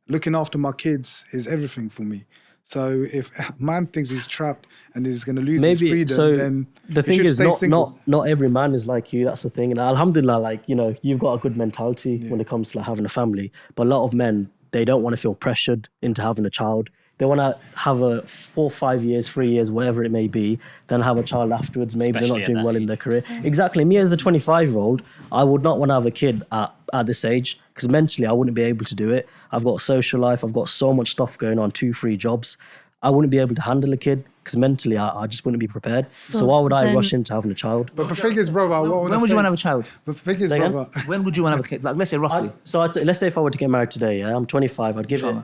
Looking after my kids is everything for me. So if a man thinks he's trapped and he's going to lose his Maybe freedom, so. then The he thing should is, stay single. not every man is like you. That's the thing. And alhamdulillah, like, you know, you've got a good mentality when it comes to like having a family. But a lot of men, they don't want to feel pressured into having a child. They want to have a 4, 5 years, 3 years, whatever it may be, then have a child afterwards. Maybe Especially they're not at doing that well in their career. Exactly. Me as a 25-year-old, I would not want to have a kid at this age because mentally I wouldn't be able to do it. I've got a social life. I've got so much stuff going on, 2, 3 jobs. I wouldn't be able to handle a kid because mentally I just wouldn't be prepared. So why would I then- rush into having a child? But the thing is, brother, When would you want to have a child? The thing is, Say again? brother, When would you want to have a kid? Like, let's say roughly. So I'd say, let's say if I were to get married today, yeah, I'm 25, I'd give it...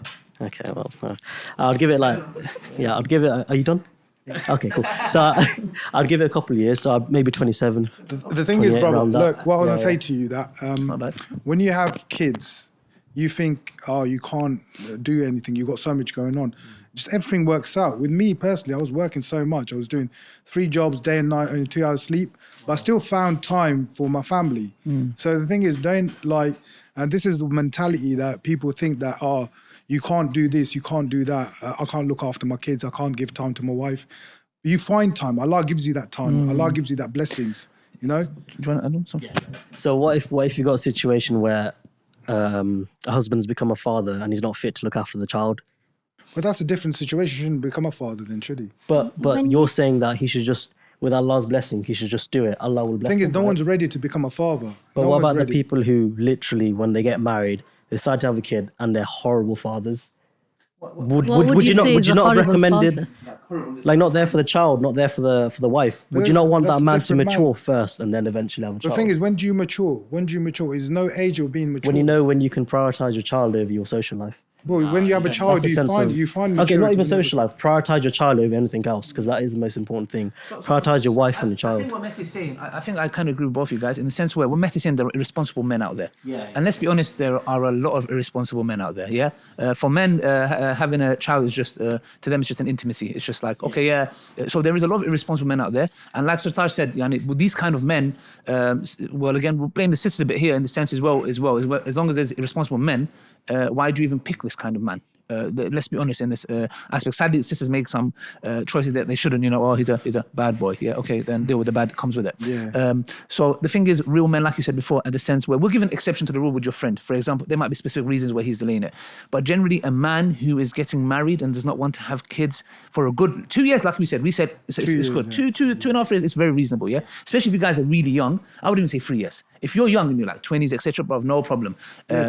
Okay, well, I'd give it like... Yeah, I'd give it... Are you done? Okay, cool. So I'd give it a couple of years, so maybe 27. the thing is, 28 brother, around that. look, what I want Yeah, to say to you that not bad. when you have kids, you think, oh, you can't do anything. You've got so much going on. Just everything works out. With me personally, I was working so much. I was doing 3 jobs, day and night, only 2 hours sleep. But I still found time for my family. So the thing is, and this is the mentality that people think that, oh, you can't do this, you can't do that. I can't look after my kids. I can't give time to my wife. You find time. Allah gives you that time. Allah gives you that blessings. You know? Do you want to add on something? So what if you got a situation where a husband's become a father and he's not fit to look after the child? But that's a different situation. He shouldn't become a father then, should he? But When you're saying that he should just, with Allah's blessing, he should just do it. Allah will bless The thing is, him, no right? one's ready to become a father. But No what one's about the ready. people who literally, when they get married, they decide to have a kid and they're horrible fathers? Would would you you not say would is you a not horrible recommend it? father? Like not there for the child, not there for the wife. Would you that's- not want that's that a man to different man. mature first and then eventually have a The child? thing is, when do you mature? When do you mature? There's no age of being mature. when you know when you can prioritize your child over your social life. Well, when you have a child, That's a sense of- you find okay, not maturity even in social life. Prioritize your child over anything else, because that is the most important thing. Prioritize your wife and your I child. think what Mehdi is saying, I think I kind of agree with both of you guys in the sense where what Mehdi is saying, there are irresponsible men out there. Yeah. And let's be honest, there are a lot of irresponsible men out there. Yeah. For men, having a child is just to them it's just an intimacy. It's just like okay, yeah. So there is a lot of irresponsible men out there, and like Sartaj said, with these kind of men, well, again, we'll blame the sisters a bit here in the sense as well. As long as there's irresponsible men, why do you even pick this kind of man? Let's be honest in this aspect. Sadly, the sisters make some choices that they shouldn't. Oh, he's a bad boy. Yeah, okay, then deal with the bad that comes with it. Yeah. So the thing is, real men, like you said before, at the sense where we'll give an exception to the rule with your friend. For example, there might be specific reasons where he's delaying it, but generally, a man who is getting married and does not want to have kids for a good 2 years, like we said it's good. Yeah. 2.5 years, it's very reasonable. Yeah, especially if you guys are really young. I would even say 3 years. If you're young and you're like 20s, etc., bro, no problem.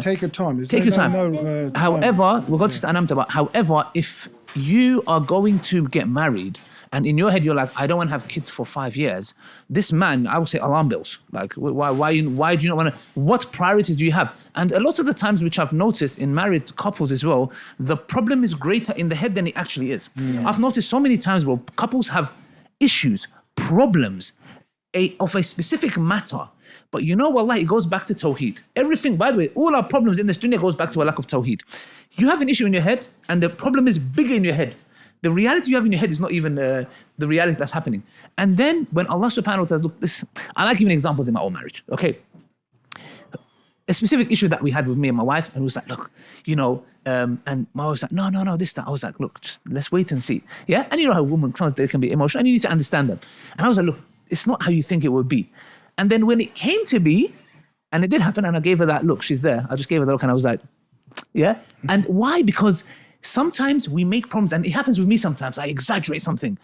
Take your time. Take your time. However, we'll go to Anamta, but however, if you are going to get married and in your head you're like, I don't want to have kids for 5 years, this man, I would say alarm bells. Like, why do you not want to? What priorities do you have? And a lot of the times, which I've noticed in married couples as well, the problem is greater in the head than it actually is. I've noticed so many times where couples have issues, problems of a specific matter. But you know, wallah, it goes back to Tawheed. Everything, by the way, all our problems in this dunya goes back to a lack of Tawheed. You have an issue in your head and the problem is bigger in your head. The reality you have in your head is not even the reality that's happening. And then when Allah subhanahu wa ta'ala, look, I like giving examples in my own marriage, okay? A specific issue that we had with me and my wife, and it was like, look, and my wife was like, no, this, that. I was like, look, just let's wait and see. Yeah? And you know how women, sometimes they can be emotional and you need to understand them. And I was like, look, it's not how you think it would be. And then when it came to be, and it did happen, and I gave her that look, she's there. I just gave her that look and I was like, yeah? And why? Because sometimes we make problems, and it happens with me sometimes. I exaggerate something.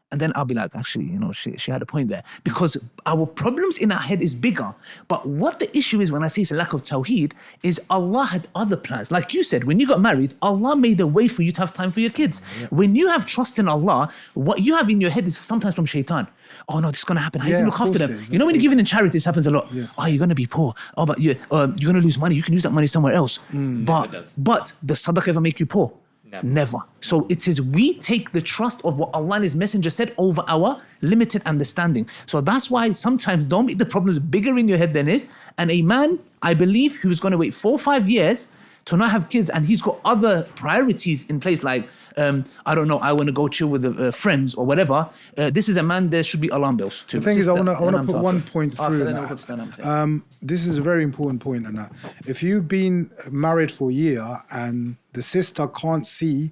And then I'll be like, actually, she had a point there. Because our problems in our head is bigger. But what the issue is when I say it's a lack of tawheed is Allah had other plans. Like you said, when you got married, Allah made a way for you to have time for your kids. Yeah. When you have trust in Allah, what you have in your head is sometimes from shaitan. Oh no, this is going to happen. How you look after them? When you're giving in charity, this happens a lot. Yeah. Oh, you're going to be poor. Oh, but you're going to lose money. You can use that money somewhere else. But does sadaqah ever make you poor? Never. So it is we take the trust of what Allah and His Messenger said over our limited understanding. So that's why sometimes don't make the problems bigger in your head than is. And a man, I believe, who's going to wait 4 or 5 years to not have kids and he's got other priorities in place, like, I don't know, I want to go chill with friends or whatever. This is a man, there should be alarm bells too. The thing is, I want to put one point through that. This is a very important point, and that if you've been married for a year and the sister can't see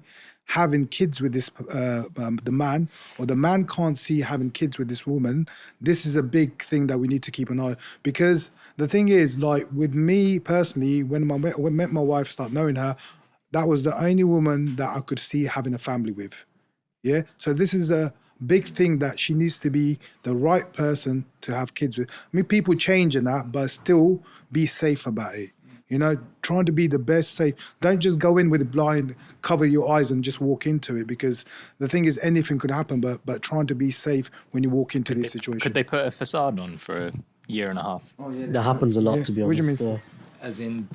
having kids with this the man, or the man can't see having kids with this woman, this is a big thing that we need to keep an eye on. Because the thing is, like with me personally, when I met my wife, start knowing her, that was the only woman that I could see having a family with. Yeah. So this is a big thing that she needs to be the right person to have kids with. I mean, people change in that, but still be safe about it. Trying to be the best safe. Don't just go in with a blind, cover your eyes and just walk into it, because the thing is anything could happen, but trying to be safe when you walk into this situation. Could they put a facade on for a year and a half? Oh, yeah. That happens a lot, to be honest. What do you mean? As in,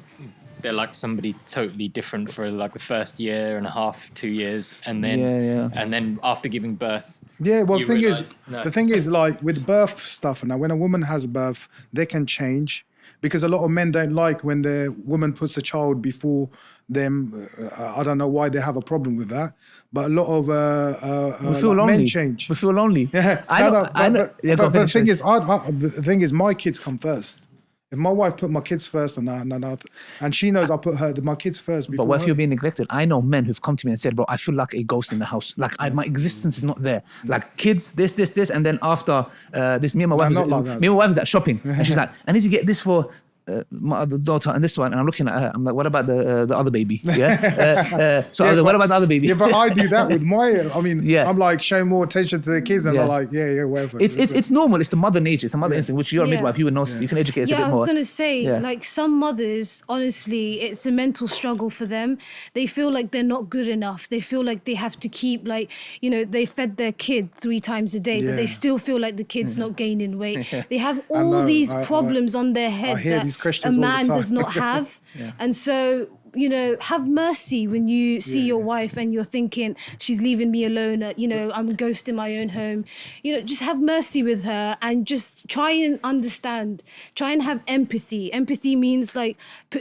they're like somebody totally different for like the first year and a half, 2 years, and then and then after giving birth. Yeah, well, the thing is, like with birth stuff, now when a woman has birth, they can change. Because a lot of men don't like when the woman puts the child before them. I don't know why they have a problem with that. But a lot of men change. We feel lonely. Yeah, I know. But the thing is, my kids come first. If my wife put my kids first, and she knows I put my kids first. But what if you're being neglected? I know men who've come to me and said, bro, I feel like a ghost in the house. Like my existence is not there. Like kids, this. And then after this, me and my wife is at shopping. And she's like, I need to get this for my other daughter and this one. And I'm looking at her. I'm like, what about the other baby? Yeah. So I was like, what about the other baby? Yeah, but I do that with I'm like showing more attention to the kids, and I'm like, whatever. It's normal. It's the mother nature. It's the mother instinct, which you're a midwife. You would know. You can educate us a bit more. Yeah, I was going to say, like some mothers, honestly, it's a mental struggle for them. They feel like they're not good enough. They feel like they have to keep, they fed their kid 3 times a day, but they still feel like the kid's not gaining weight. They have all these problems on their head that a man does not have. And so you know, have mercy when you see your wife and you're thinking she's leaving me alone. You know, I'm a ghost in my own home. You know, just have mercy with her and just try and understand. Try and have empathy. Empathy means like,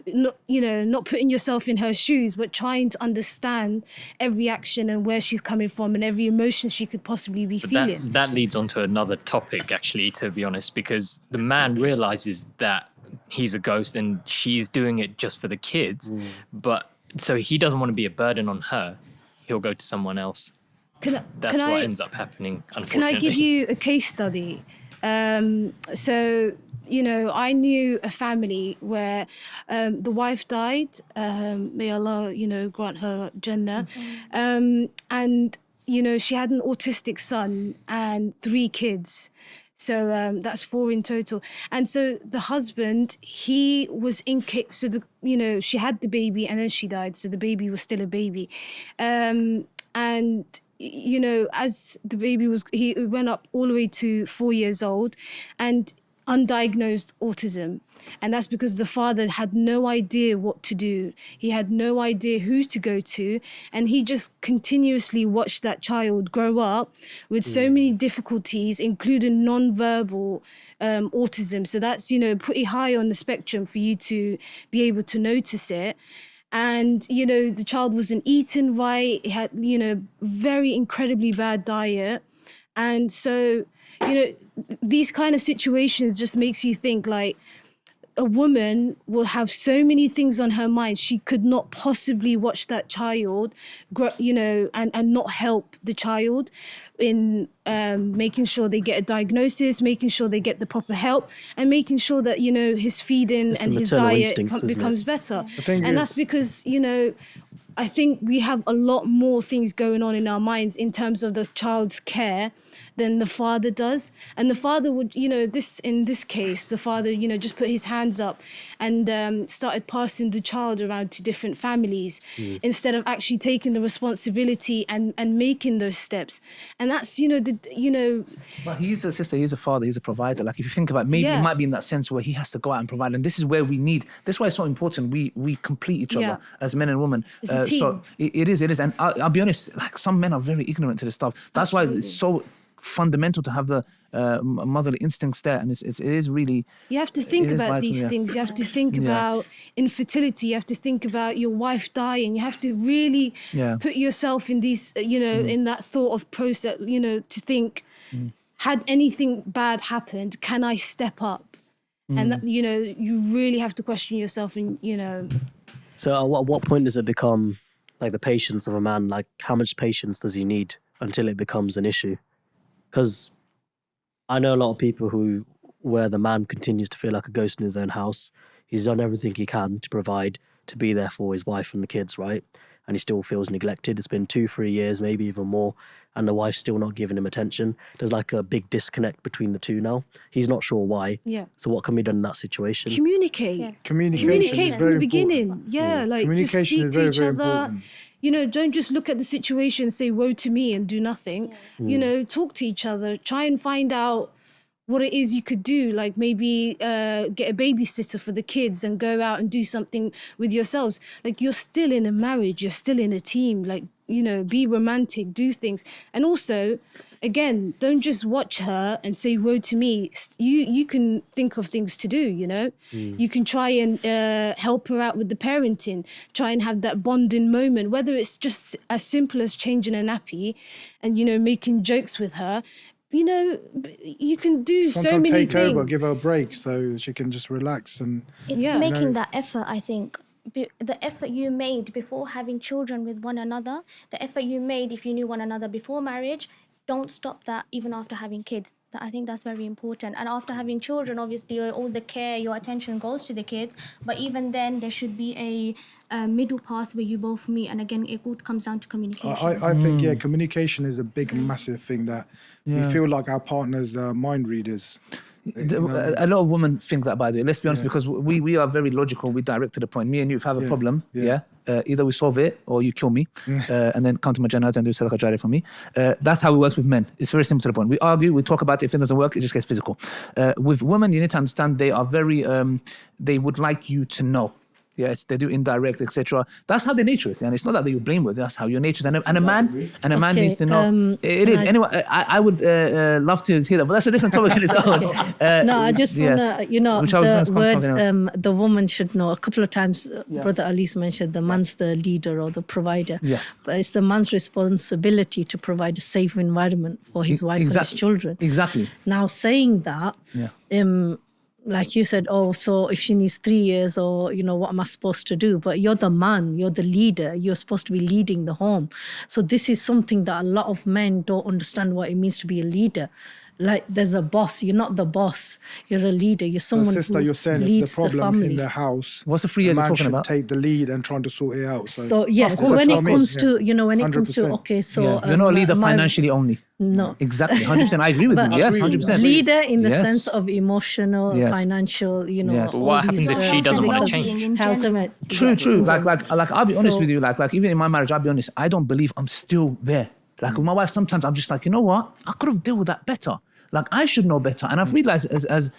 not putting yourself in her shoes, but trying to understand every action and where she's coming from and every emotion she could possibly be feeling. That leads on to another topic, actually, to be honest, because the man realizes that he's a ghost and she's doing it just for the kids, but so he doesn't want to be a burden on her. He'll go to someone else. That's what ends up happening, unfortunately. Can I give you a case study? So, you know, I knew a family where the wife died. May Allah, you know, grant her Jannah. And, you know, she had an autistic son and 3 kids. So that's 4 in total. And so the husband, he was she had the baby and then she died. So the baby was still a baby. And, you know, as the baby he went up all the way to 4 years old and undiagnosed autism. And that's because the father had no idea what to do. He had no idea who to go to. And he just continuously watched that child grow up with so many difficulties, including non-verbal autism. So that's, you know, pretty high on the spectrum for you to be able to notice it. And, you know, the child wasn't eating right. He had, you know, very incredibly bad diet. And so, you know, these kind of situations just makes you think like, a woman will have so many things on her mind. She could not possibly watch that child grow, you know, and not help the child in making sure they get a diagnosis, making sure they get the proper help, and making sure that, you know, his feeding and his diet becomes better. And that's because, you know, I think we have a lot more things going on in our minds in terms of the child's care than the father does. And the father would, you know, in this case, the father, you know, just put his hands up and started passing the child around to different families instead of actually taking the responsibility and making those steps. And that's, you know, But he's a sister, he's a father, he's a provider. Like if you think about it, maybe it might be in that sense where he has to go out and provide. And this is where we need, this is why it's so important. We complete each other as men and women. It's a team. So it is. And I'll be honest, like some men are very ignorant to this stuff. That's why it's so fundamental to have the motherly instincts there, and it is really. You have to think about these things. You have to think about infertility. You have to think about your wife dying. You have to really put yourself in these, you know, in that thought of process. You know, to think, had anything bad happened, can I step up? And that, you know, you really have to question yourself, and you know. So at what point does it become like the patience of a man? Like how much patience does he need until it becomes an issue? Because I know a lot of people where the man continues to feel like a ghost in his own house. He's done everything he can to provide, to be there for his wife and the kids, right? And he still feels neglected. It's been 2-3 years, maybe even more, and the wife's still not giving him attention. There's like a big disconnect between the two now. He's not sure why. Yeah. So what can be done in that situation? Communicate. Yeah. Communicate from the beginning. Yeah, like communication just speak is very, to each very other. important. You know, don't just look at the situation and say, woe to me, and do nothing. You know, talk to each other. Try and find out what it is you could do. Like maybe get a babysitter for the kids and go out and do something with yourselves. Like you're still in a marriage. You're still in a team. Like, you know, be romantic, do things. And also, again, don't just watch her and say, woe to me. You can think of things to do, you know? You can try and help her out with the parenting, try and have that bonding moment, whether it's just as simple as changing a nappy and, you know, making jokes with her. You know, you can do Sometimes so many take things. over, give her a break so she can just relax. And It's making that effort, I think. The effort you made before having children with one another, the effort you made if you knew one another before marriage, don't stop that even after having kids. I think that's very important. And after having children, obviously, all the care, your attention goes to the kids. But even then, there should be a middle path where you both meet. And again, it all comes down to communication. I think, communication is a big, massive thing that we feel like our partners are mind readers. A lot of women think that, by the way. Let's be honest, because we are very logical. We direct to the point. Me and you, if I have a problem, either we solve it or you kill me, and then come to my janazah and do sadaqah jariyah for me. That's how it works with men. It's very simple to the point. We argue, we talk about it. If it doesn't work, it just gets physical. With women, you need to understand they are very. They would like you to know. Yes, they do indirect, etc. That's how their nature is, and it's not that you're blameworthy. That's how your nature is, and a man Okay, needs to know. It is. Anyway, I would love to hear that, but that's a different topic in its own. No, I just yes. wanna, you know, Which I was the gonna come to something word the woman should know. A couple of times, Brother Ali's mentioned the man's the leader or the provider. Yes. But it's the man's responsibility to provide a safe environment for his wife and his children. Exactly. Now, saying that, like you said, oh, so if she needs 3 years, or, you know, what am I supposed to do? But you're the man, you're the leader, you're supposed to be leading the home. So this is something that a lot of men don't understand what it means to be a leader. Like, there's a boss, you're not the boss, you're a leader, you're someone Sister, who you're saying leads if the the problem family. in the house, What's the 3 the years you're man talking should about? take the lead and trying to sort it out. So yeah, so course, when that's it what I mean, comes yeah. to, you know, when it comes to, 100%. okay, so You're not a leader my- financially only. No. Exactly, 100%. I agree with you. Yes, 100%. Leader in the Yes. sense of emotional, Yes. financial, you know. Yes. But all what these, happens if she doesn't want to physical change? being in health general. and True. Like I'll be honest So- with you. Like even in my marriage, I'll be honest. I don't believe I'm still there. Like with my wife, sometimes I'm just like, you know what? I could have dealt with that better. Like I should know better. And I've realized as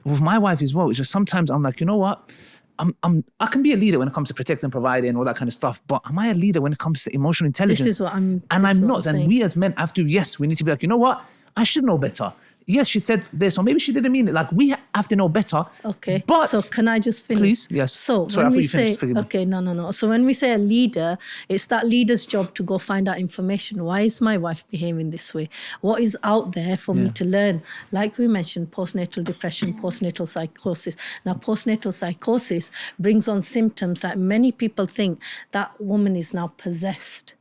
with my wife as well. It's just sometimes I'm like, you know what? I can be a leader when it comes to protecting, providing, and all that kind of stuff. But am I a leader when it comes to emotional intelligence? This is what I'm. And this is I'm what not. I'm And saying. we as men have to. Yes, we need to be like, you know what? I should know better. Yes, she said this, or maybe she didn't mean it. Like we have to know better. Okay. But so can I just finish? Please, yes. So Sorry, I when thought we you finished. say, Forgive me. okay, no. So when we say a leader, it's that leader's job to go find out information. Why is my wife behaving this way? What is out there for me to learn? Like we mentioned, postnatal depression, postnatal psychosis. Now, postnatal psychosis brings on symptoms that many people think that woman is now possessed.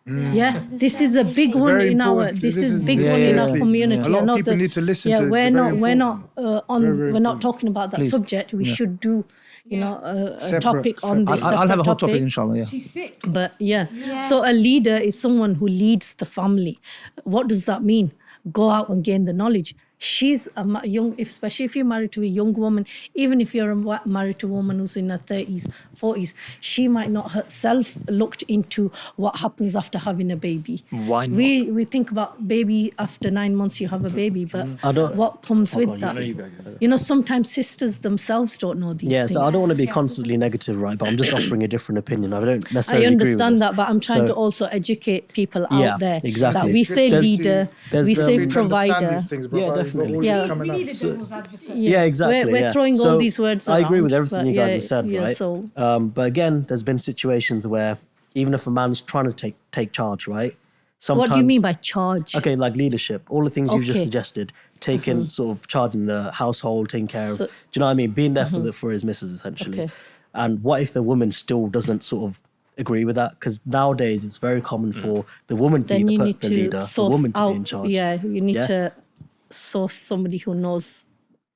Yeah, this is a big one very in our. important. This This is is big yeah, one yeah, in our yeah. community. A lot of Not people the- need to listen yeah, to this. we're It's not. very We're not on. Very, very we're not important. talking about that Please. subject. We should do, you know, a Separate- topic on this. I'll have a separate hot topic, inshallah. Yeah. She's sick. But yeah. So a leader is someone who leads the family. What does that mean? Go out and gain the knowledge. She's a young, especially if you're married to a young woman, even if you're married to a woman who's in her 30s, 40s, she might not herself looked into what happens after having a baby. Why not? We think about baby after 9 months you have a baby, but I don't- what comes with on, that? you You know, sometimes sisters themselves don't know these Yeah, things. so I don't want to be constantly negative, right? But I'm just offering a different opinion. I don't I necessarily agree with understand this. that, but I'm trying to So- also educate people Yeah, out there exactly. that we say There's- leader, there's, we say um, provider. Yeah, definitely. Yeah. We need a devil's advocate. Yeah, exactly. We're yeah. throwing So all these words I agree with around, everything but you guys yeah, have said, yeah, right? so- But again, there's been situations where even if a man's trying to take charge, right? Sometimes, What do you mean by charge? Okay, like leadership, all the things you just Okay. suggested, taking sort of charge in the household, taking care of. So- Do you know what I mean? Being there for his missus, essentially. Okay. And what if the woman still doesn't sort of agree with that? Because nowadays it's very common for the woman to Then be you the need to leader, the source woman to out. be in charge. Yeah, you need Yeah? to source somebody who knows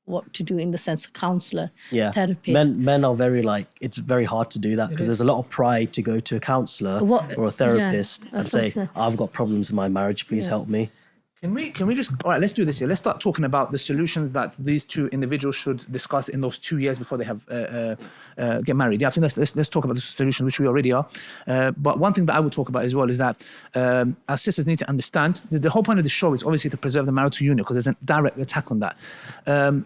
what to do in the sense of counselor, Yeah, therapist. men are very like, it's very hard to do that because there's a lot of pride to go to a counselor What- or a therapist yeah, and that's say, okay. I've got problems in my marriage, please help me. Can we just, all right, let's do this here. Let's start talking about the solutions that these two individuals should discuss in those 2 years before they have get married. Yeah, I think let's talk about the solution, which we already are. But one thing that I would talk about as well is that our sisters need to understand, the whole point of the show is obviously to preserve the marital union because there's a direct attack on that.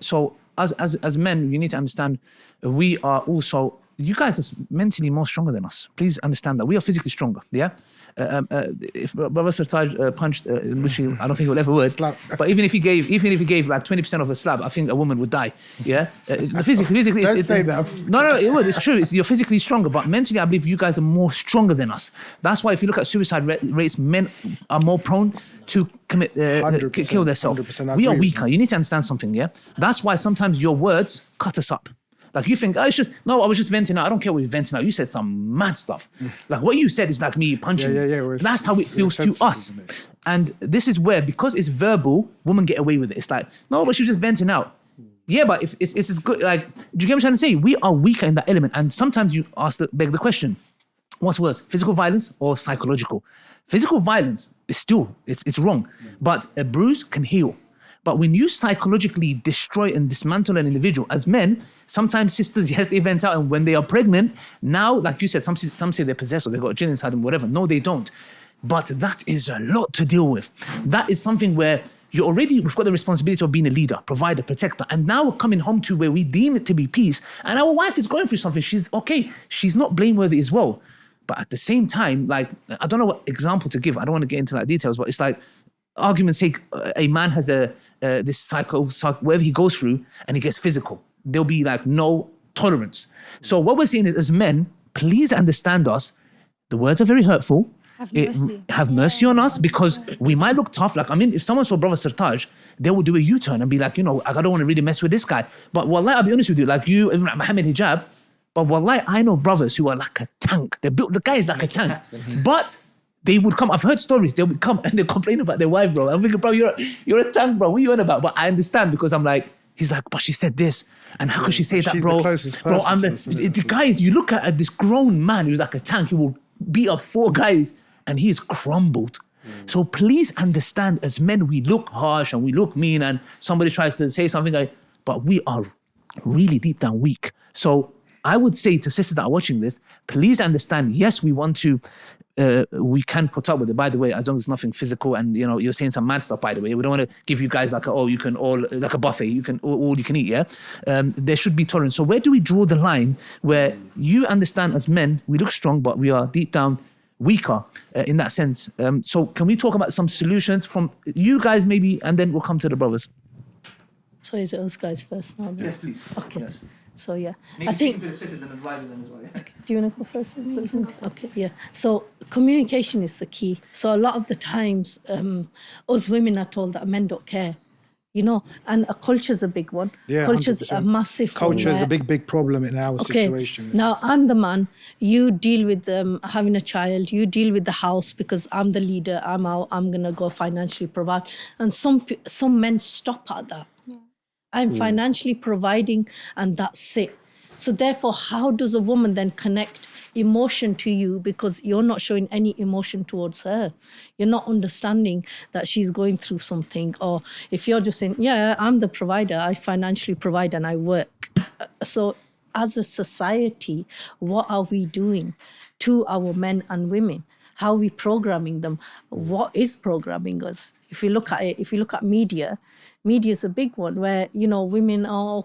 So as men, you need to understand we are also, you guys are mentally more stronger than us. Please understand that. We are physically stronger, yeah? If Brother Sartaj punched, which I don't think he will ever would, but even if he gave like 20% of a slap, I think a woman would die, yeah? Physically, Don't say that. No, it would. It's true. You're physically stronger, but mentally, I believe you guys are more stronger than us. That's why if you look at suicide rates, men are more prone to commit, 100%, kill themselves. 100%, I We are agree with weaker. You need to understand something, yeah? That's why sometimes your words cut us up. Like you think, I was just venting out. I don't care what you're venting out. You said some mad stuff. Like what you said is like me punching you. Yeah. Well, That's how it feels to sensitive, us. isn't it? And this is where, because it's verbal, women get away with it. It's like, no, but she's just venting out. Yeah, but if it's good, like, do you get what I'm trying to say? We are weaker in that element. And sometimes you beg the question, what's worse, physical violence or psychological? Physical violence is still, it's wrong. But a bruise can heal. But when you psychologically destroy and dismantle an individual, as men, sometimes sisters, yes, they vent out, and when they are pregnant, now, like you said, some say they're possessed or they've got a jinn inside them, whatever. No, they don't. But that is a lot to deal with. That is something where we've got the responsibility of being a leader, provider, protector. And now we're coming home to where we deem it to be peace. And our wife is going through something. She's okay. She's not blameworthy as well. But at the same time, like, I don't know what example to give. I don't want to get into like details, but it's like, argument's sake, a man has this psycho, whatever he goes through, and he gets physical. There'll be like no tolerance. So what we're saying is, as men, please understand us. The words are very hurtful. Have mercy on us, because we might look tough. Like, I mean, if someone saw Brother Sirtaj, they would do a U-turn and be like, you know, I don't want to really mess with this guy. But wallahi, I'll be honest with you, like you, even like Muhammad Hijab, but wallahi, I know brothers who are like a tank. They're built, the guy is like a tank. But they would come, I've heard stories, they would come and they complain about their wife, bro. I'm thinking, bro, you're a tank, bro. What are you on about? But I understand, because I'm like, he's like, but she said this. And how could she say that, She's bro? the closest Bro, person I'm to us, isn't it? the guy is, you look at this grown man who's like a tank, he will beat up 4 guys and he's crumbled. So please understand, as men, we look harsh and we look mean, and somebody tries to say something like, but we are really deep down weak. So I would say to sisters that are watching this, please understand, yes, we want to, we can put up with it, by the way, as long as it's nothing physical. And, you know, you're saying some mad stuff, by the way. We don't want to give you guys like, you can all, like a buffet, you can all you can eat, yeah? There should be tolerance. So where do we draw the line where you understand, as men, we look strong, but we are deep down weaker in that sense? So can we talk about some solutions from you guys maybe, and then we'll come to the brothers? So is it us guys first now? Yes, please. Okay. Yes. So yeah, Maybe I think. to the sisters and advising them as well. Yeah. Do you want to go first? Okay, yeah. So communication is the key. So a lot of the times, us women are told that men don't care, you know, and a culture's a big one. Yeah, Culture's 100%. a massive one. Culture is a where- big problem in our situation. Now I'm the man. You deal with having a child. You deal with the house because I'm the leader. I'm out. I'm gonna go financially provide. And some men stop at that. I'm financially providing, and that's it. So therefore, how does a woman then connect emotion to you, because you're not showing any emotion towards her? You're not understanding that she's going through something. Or if you're just saying, yeah, I'm the provider, I financially provide and I work. So as a society, what are we doing to our men and women? How are we programming them? What is programming us? If you look at it, if you look at media is a big one where, you know, women,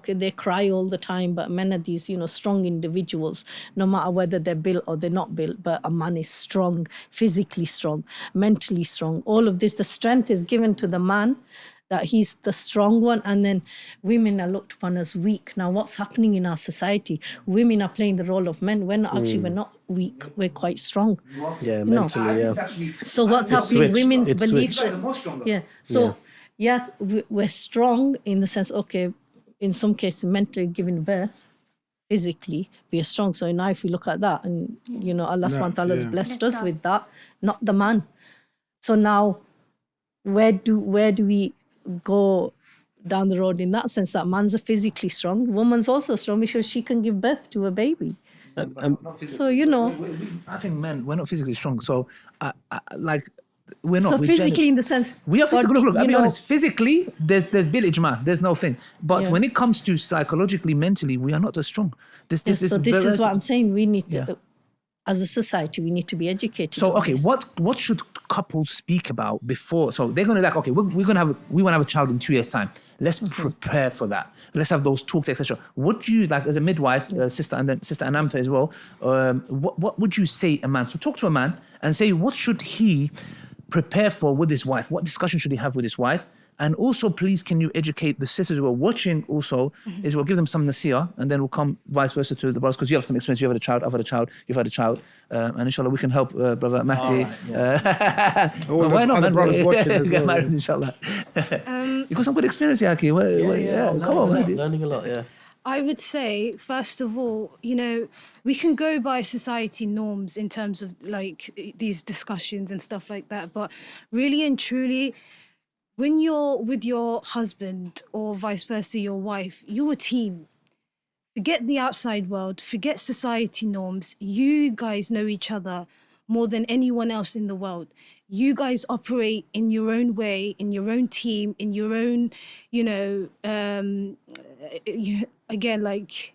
they cry all the time, but men are these, you know, strong individuals, no matter whether they're built or they're not built. But a man is strong, physically strong, mentally strong. All of this, the strength is given to the man, that he's the strong one, and then women are looked upon as weak. Now, what's happening in our society? Women are playing the role of men. We're not weak, we're quite strong. Yeah, know, mentally, yeah. So what's It's happening? switched. Women's It's beliefs. switched. Yeah. So Yeah. yes, we're strong in the sense, okay, in some cases mentally giving birth, physically we are strong. So now if we look at that, and you know, Allah subhanahu wa ta'ala has blessed us with that, not the man. So now where do we go down the road in that sense, that man's physically strong, woman's also strong because she can give birth to a baby. So, you know. I think men, we're not physically strong. So, like, we're not. So we're physically in the sense. we are physical. Look, I'll you be know, honest. Physically, there's bil ijma. There's no thing. But Yeah. when it comes to psychologically, mentally, we are not as strong. This so this very- is what I'm saying. We need to, Yeah. as a society, we need to be educated. So on okay, this. what should couples speak about before? So they're gonna like, okay, we want to have a child in 2 years' time. Let's prepare for that. Let's have those talks, etc. What do you like as a midwife, sister, and then sister Anamta as well? What would you say a man? So talk to a man and say, what should he prepare for with his wife? What discussion should he have with his wife? And also, please, can you educate the sisters who are watching also, is we'll give them some nasiyah, and then we'll come vice versa to the brothers, because you have some experience, you have had a child, I've had a child, you've had a child, and inshallah we can help Brother Mahdi. All Why not, the man? brothers watching as Get well, married, yeah. inshallah. You got some good experience here, Aki. Come on, Mahdi. Learning a lot, yeah. I would say, first of all, you know, we can go by society norms in terms of like these discussions and stuff like that. But really and truly, when you're with your husband or vice versa, your wife, you're a team. Forget the outside world, forget society norms. You guys know each other more than anyone else in the world. You guys operate in your own way, in your own team, in your own, you know, again, like,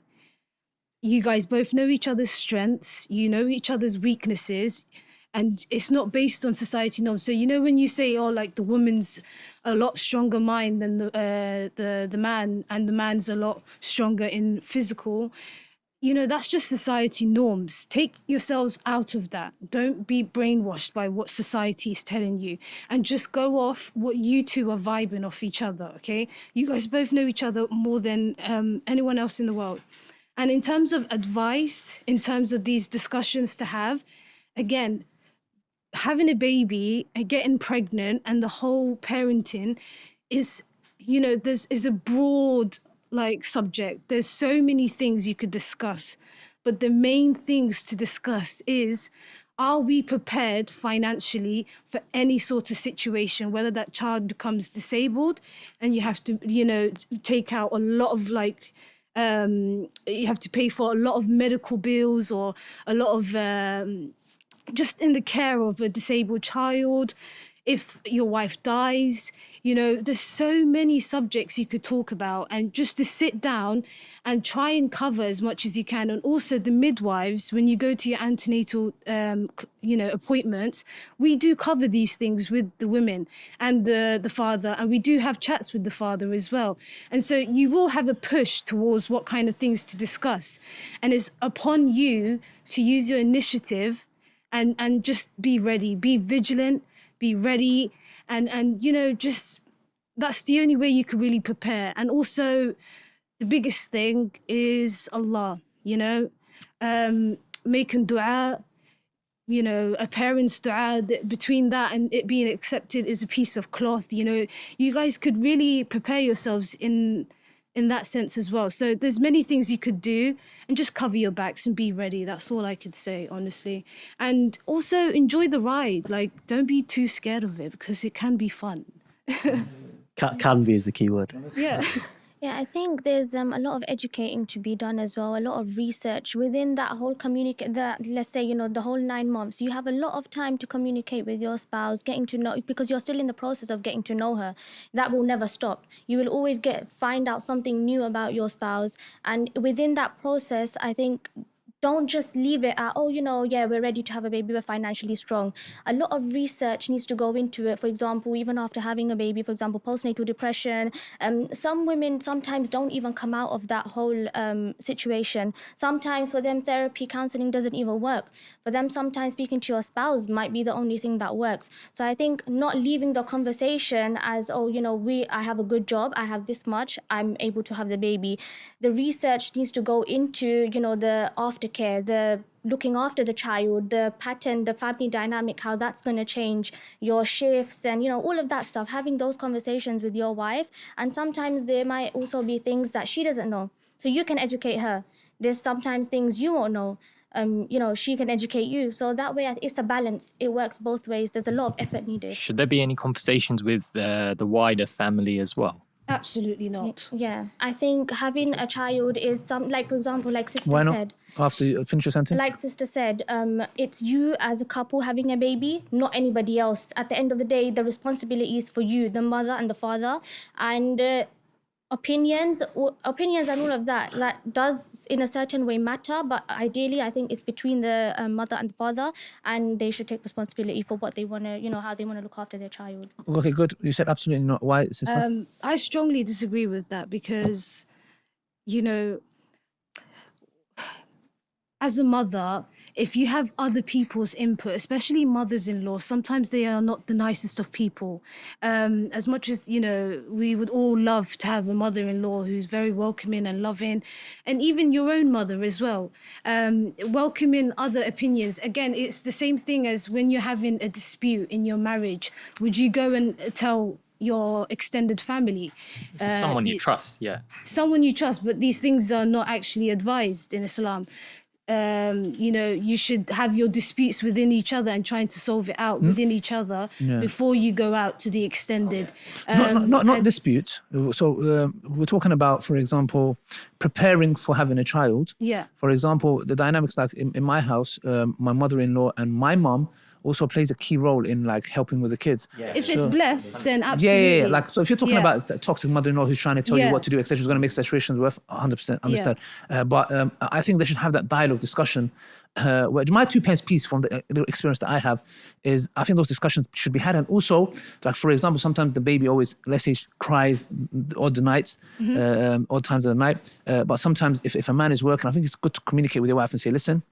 you guys both know each other's strengths, you know each other's weaknesses, and it's not based on society norms. So when you say, oh, like the woman's a lot stronger mind than the man, and the man's a lot stronger in physical, that's just society norms. Take yourselves out of that. Don't be brainwashed by what society is telling you, and just go off what you two are vibing off each other, okay? You guys both know each other more than anyone else in the world. And in terms of advice, in terms of these discussions to have, again, having a baby and getting pregnant and the whole parenting is, is a broad subject. There's so many things you could discuss, but the main things to discuss is, are we prepared financially for any sort of situation, whether that child becomes disabled and you have to, take out a lot of you have to pay for a lot of medical bills, or a lot of just in the care of a disabled child. If your wife dies, there's so many subjects you could talk about, and just to sit down and try and cover as much as you can. And also the midwives, when you go to your antenatal, appointments, we do cover these things with the women and the father, and we do have chats with the father as well. And so you will have a push towards what kind of things to discuss. And it's upon you to use your initiative and just be ready, be vigilant, be ready, and just that's the only way you can really prepare. And also the biggest thing is Allah, making dua, a parent's dua, between that and it being accepted is a piece of cloth. You guys could really prepare yourselves in that sense as well. So there's many things you could do, and just cover your backs and be ready. That's all I could say, honestly. And also enjoy the ride. Don't be too scared of it, because it can be fun. Can be is the key word. Yeah. Yeah, I think there's a lot of educating to be done as well, a lot of research within that whole let's say, the whole 9 months. You have a lot of time to communicate with your spouse, getting to know, because you're still in the process of getting to know her. That will never stop. You will always find out something new about your spouse. And within that process, I think, don't just leave it at, we're ready to have a baby, we're financially strong. A lot of research needs to go into it. For example, even after having a baby, for example, postnatal depression. Some women sometimes don't even come out of that whole situation. Sometimes for them, therapy, counseling doesn't even work. For them, sometimes speaking to your spouse might be the only thing that works. So I think not leaving the conversation as, I have a good job, I have this much, I'm able to have the baby. The research needs to go into, the aftercare, the looking after the child, the pattern, the family dynamic, how that's going to change, your shifts, and all of that stuff. Having those conversations with your wife. And sometimes there might also be things that she doesn't know, so you can educate her. There's sometimes things you won't know. She can educate you. So that way, it's a balance. It works both ways. There's a lot of effort needed. Should there be any conversations with the wider family as well? Absolutely not. Yeah, I think having a child is for example, like Sister Why not? said. After you finish your sentence? Like Sister said, it's you as a couple having a baby, not anybody else. At the end of the day, the responsibility is for you, the mother and the father. And opinions and all of that does in a certain way matter, but ideally I think it's between the mother and the father, and they should take responsibility for what they want to, how they want to look after their child. Okay, good. You said absolutely not. Why, sister? I strongly disagree with that, because as a mother, if you have other people's input, especially mothers-in-law, sometimes they are not the nicest of people. As much as, we would all love to have a mother-in-law who's very welcoming and loving, and even your own mother as well, welcoming other opinions. Again, it's the same thing as when you're having a dispute in your marriage. Would you go and tell your extended family? Someone you trust, yeah. Someone you trust, but these things are not actually advised in Islam. You should have your disputes within each other and trying to solve it out within each other before you go out to the extended. Not dispute. So we're talking about, for example, preparing for having a child. Yeah. For example, the dynamics, like in my house, my mother-in-law and my mom also plays a key role in like helping with the kids. If it's blessed, then absolutely. Yeah. Like, so if you're talking Yeah. about a toxic mother-in-law who's trying to tell you Yeah. what to do, etc., is going to make situations worse, 100% understand. But I think they should have that dialogue discussion. Where my 2 pence piece from the experience that I have is I think those discussions should be had. And also, like, for example, sometimes the baby always, let's say, cries odd nights, odd times of the night. But sometimes if a man is working, I think it's good to communicate with your wife and say, listen,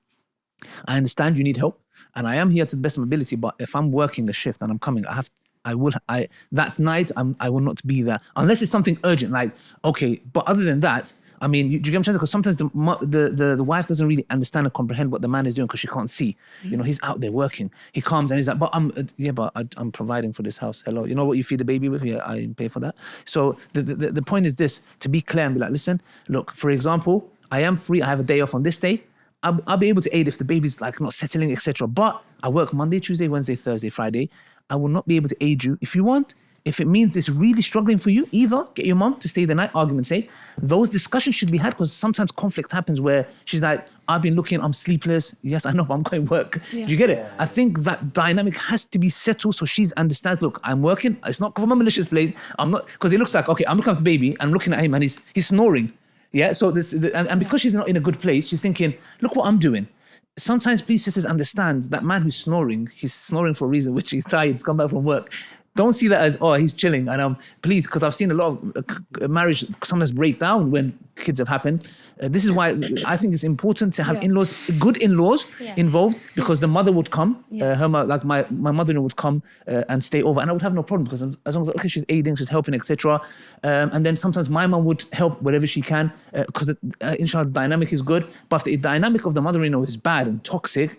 I understand you need help and I am here to the best of my ability, but if I'm working a shift and I'm coming, that night I will not be there unless it's something urgent. Like, okay, but other than that, I mean, do you get what I'm saying? Because sometimes the wife doesn't really understand and comprehend what the man is doing because she can't see. You know, he's out there working. He comes and he's like, but I'm providing for this house. Hello, you know what you feed the baby with? Yeah, I pay for that. So the point is this: to be clear and be like, listen, look, for example, I am free. I have a day off on this day. I'll be able to aid if the baby's like not settling, etc. But I work Monday, Tuesday, Wednesday, Thursday, Friday. I will not be able to aid you. If you want, if it means it's really struggling for you, either get your mom to stay the night, argument's sake. Those discussions should be had because sometimes conflict happens where she's like, I've been looking, I'm sleepless. Yes, I know, but I'm going to work. Yeah. Do you get it? I think that dynamic has to be settled so she understands, look, I'm working. It's not from a malicious place. I'm not, because it looks like, okay, I'm looking after the baby and I'm looking at him and he's snoring. Yeah, so and because she's not in a good place, she's thinking, look what I'm doing. Sometimes please sisters understand that man who's snoring, he's snoring for a reason, which he's tired, he's come back from work. Don't see that as, oh, he's chilling. And please, because I've seen a lot of marriage sometimes break down when kids have happened. This is why I think it's important to have in-laws, good in-laws involved, because the mother would come, my mother-in-law would come and stay over, and I would have no problem because as long as, okay, she's aiding, she's helping, etc. And then sometimes my mom would help wherever she can because inshallah, the dynamic is good. But if the dynamic of the mother-in-law is bad and toxic,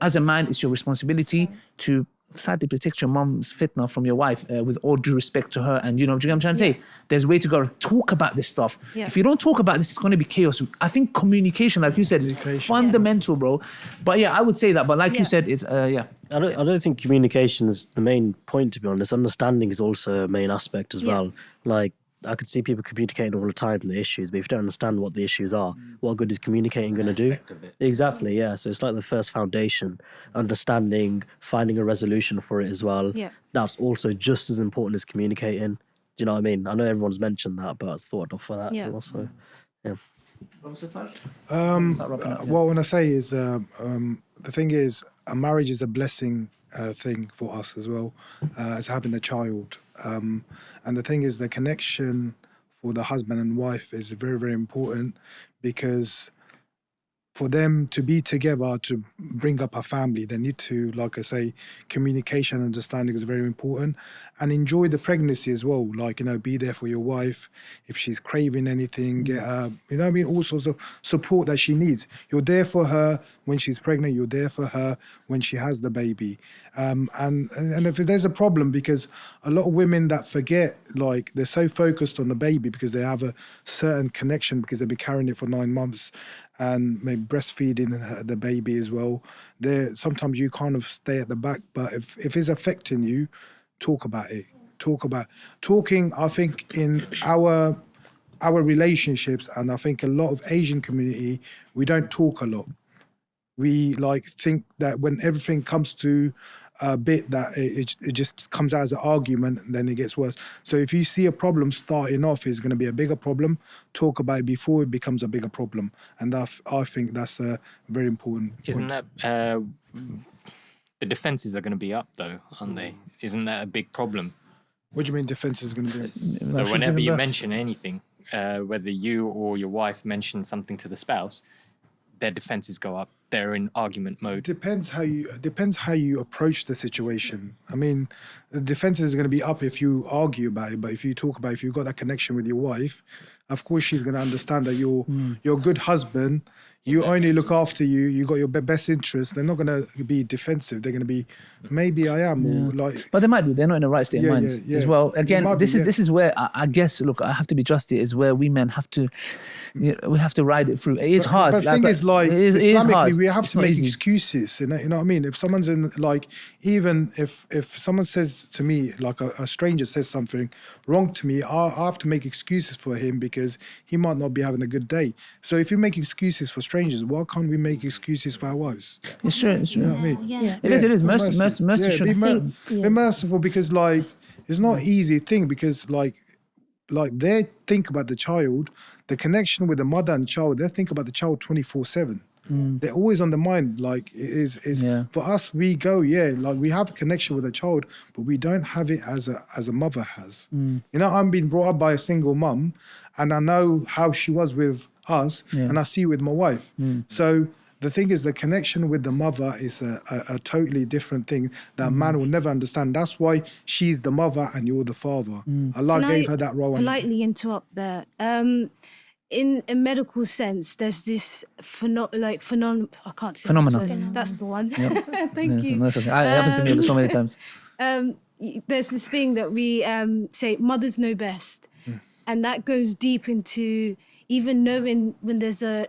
as a man, it's your responsibility to sadly protect your mom's fitna from your wife with all due respect to her. And you know, do you know what I'm trying to say? There's a way to go. Talk about this stuff. If you don't talk about this, it's going to be chaos. I think communication, like you said, is fundamental, bro. But yeah, I would say that. But like you said, it's I don't think communication is the main point, to be honest. Understanding is also a main aspect as well. Like, I could see people communicating all the time on the issues, but if you don't understand what the issues are, what good is communicating going to do? Exactly, yeah. So it's like the first foundation, understanding, finding a resolution for it as well. Yeah. That's also just as important as communicating. Do you know what I mean? I know everyone's mentioned that, but I thought I'd offer that as well. So, yeah. What I want to say is the thing is, a marriage is a blessing thing for us as well as having a child. And the thing is, the connection for the husband and wife is very, very important, because for them to be together, to bring up a family, they need to, like I say, communication and understanding is very important. And enjoy the pregnancy as well. Like, you know, be there for your wife. If she's craving anything, get her, you know what I mean? All sorts of support that she needs. You're there for her when she's pregnant. You're there for her when she has the baby. And if there's a problem, because a lot of women that forget, like, they're so focused on the baby because they have a certain connection because they've been carrying it for 9 months and maybe breastfeeding the baby as well. Sometimes you kind of stay at the back, but if it's affecting you, talk about it. Talking, I think, in our relationships, and I think a lot of Asian community, we don't talk a lot. We think that when everything comes to a bit, that it just comes out as an argument and then it gets worse. So if you see a problem starting off is going to be a bigger problem, talk about it before it becomes a bigger problem. And I think that's a very important point. Isn't that the defences are going to be up though, aren't they? Isn't that a big problem? What do you mean defense is going to be? So whenever you mention anything, whether you or your wife mention something to the spouse, their defences go up. They're in argument mode. Depends how you approach the situation. I mean, the defenses is going to be up if you argue about it, but if you talk about, if you've got that connection with your wife, of course she's going to understand that you're a good husband. You only look after you got your best interest. They're not going to be defensive. They're going to be, maybe I am, or like. But they might do. They're not in the right state of mind as well. Again, this is where I guess, look, I have to be just here, is where we men have to we have to ride it through. It is hard. But the thing is, like, it is hard. Islamically, we have It's to not make easy. excuses. You know what I mean? If someone's in, like, even if someone says to me, like a stranger says something wrong to me, I have to make excuses for him because he might not be having a good day. So if you make excuses for strangers, why can't we make excuses for our wives? It's true. It's true. You know what I mean? Yeah. It is. It is. be Mercy merciful. should. Be merciful because, like, it's not an easy thing because, like they think about the child, the connection with the mother and child, they think about the child 24/7. They're always on the mind. Like, is Yeah. for us, we go, like, we have a connection with the child, but we don't have it as a mother has. You know, I'm being brought up by a single mum, and I know how she was with us, and I see it with my wife. So the thing is, the connection with the mother is a totally different thing that a man will never understand. That's why she's the mother and you're the father. Allah Can gave I her that role. politely interrupt there. In a medical sense, there's this I can't say Phenomena. this word. That's the one. Thank Yes, you. that's okay. It happens to me so many times. There's this thing that we say mothers know best, and that goes deep into even knowing when there's a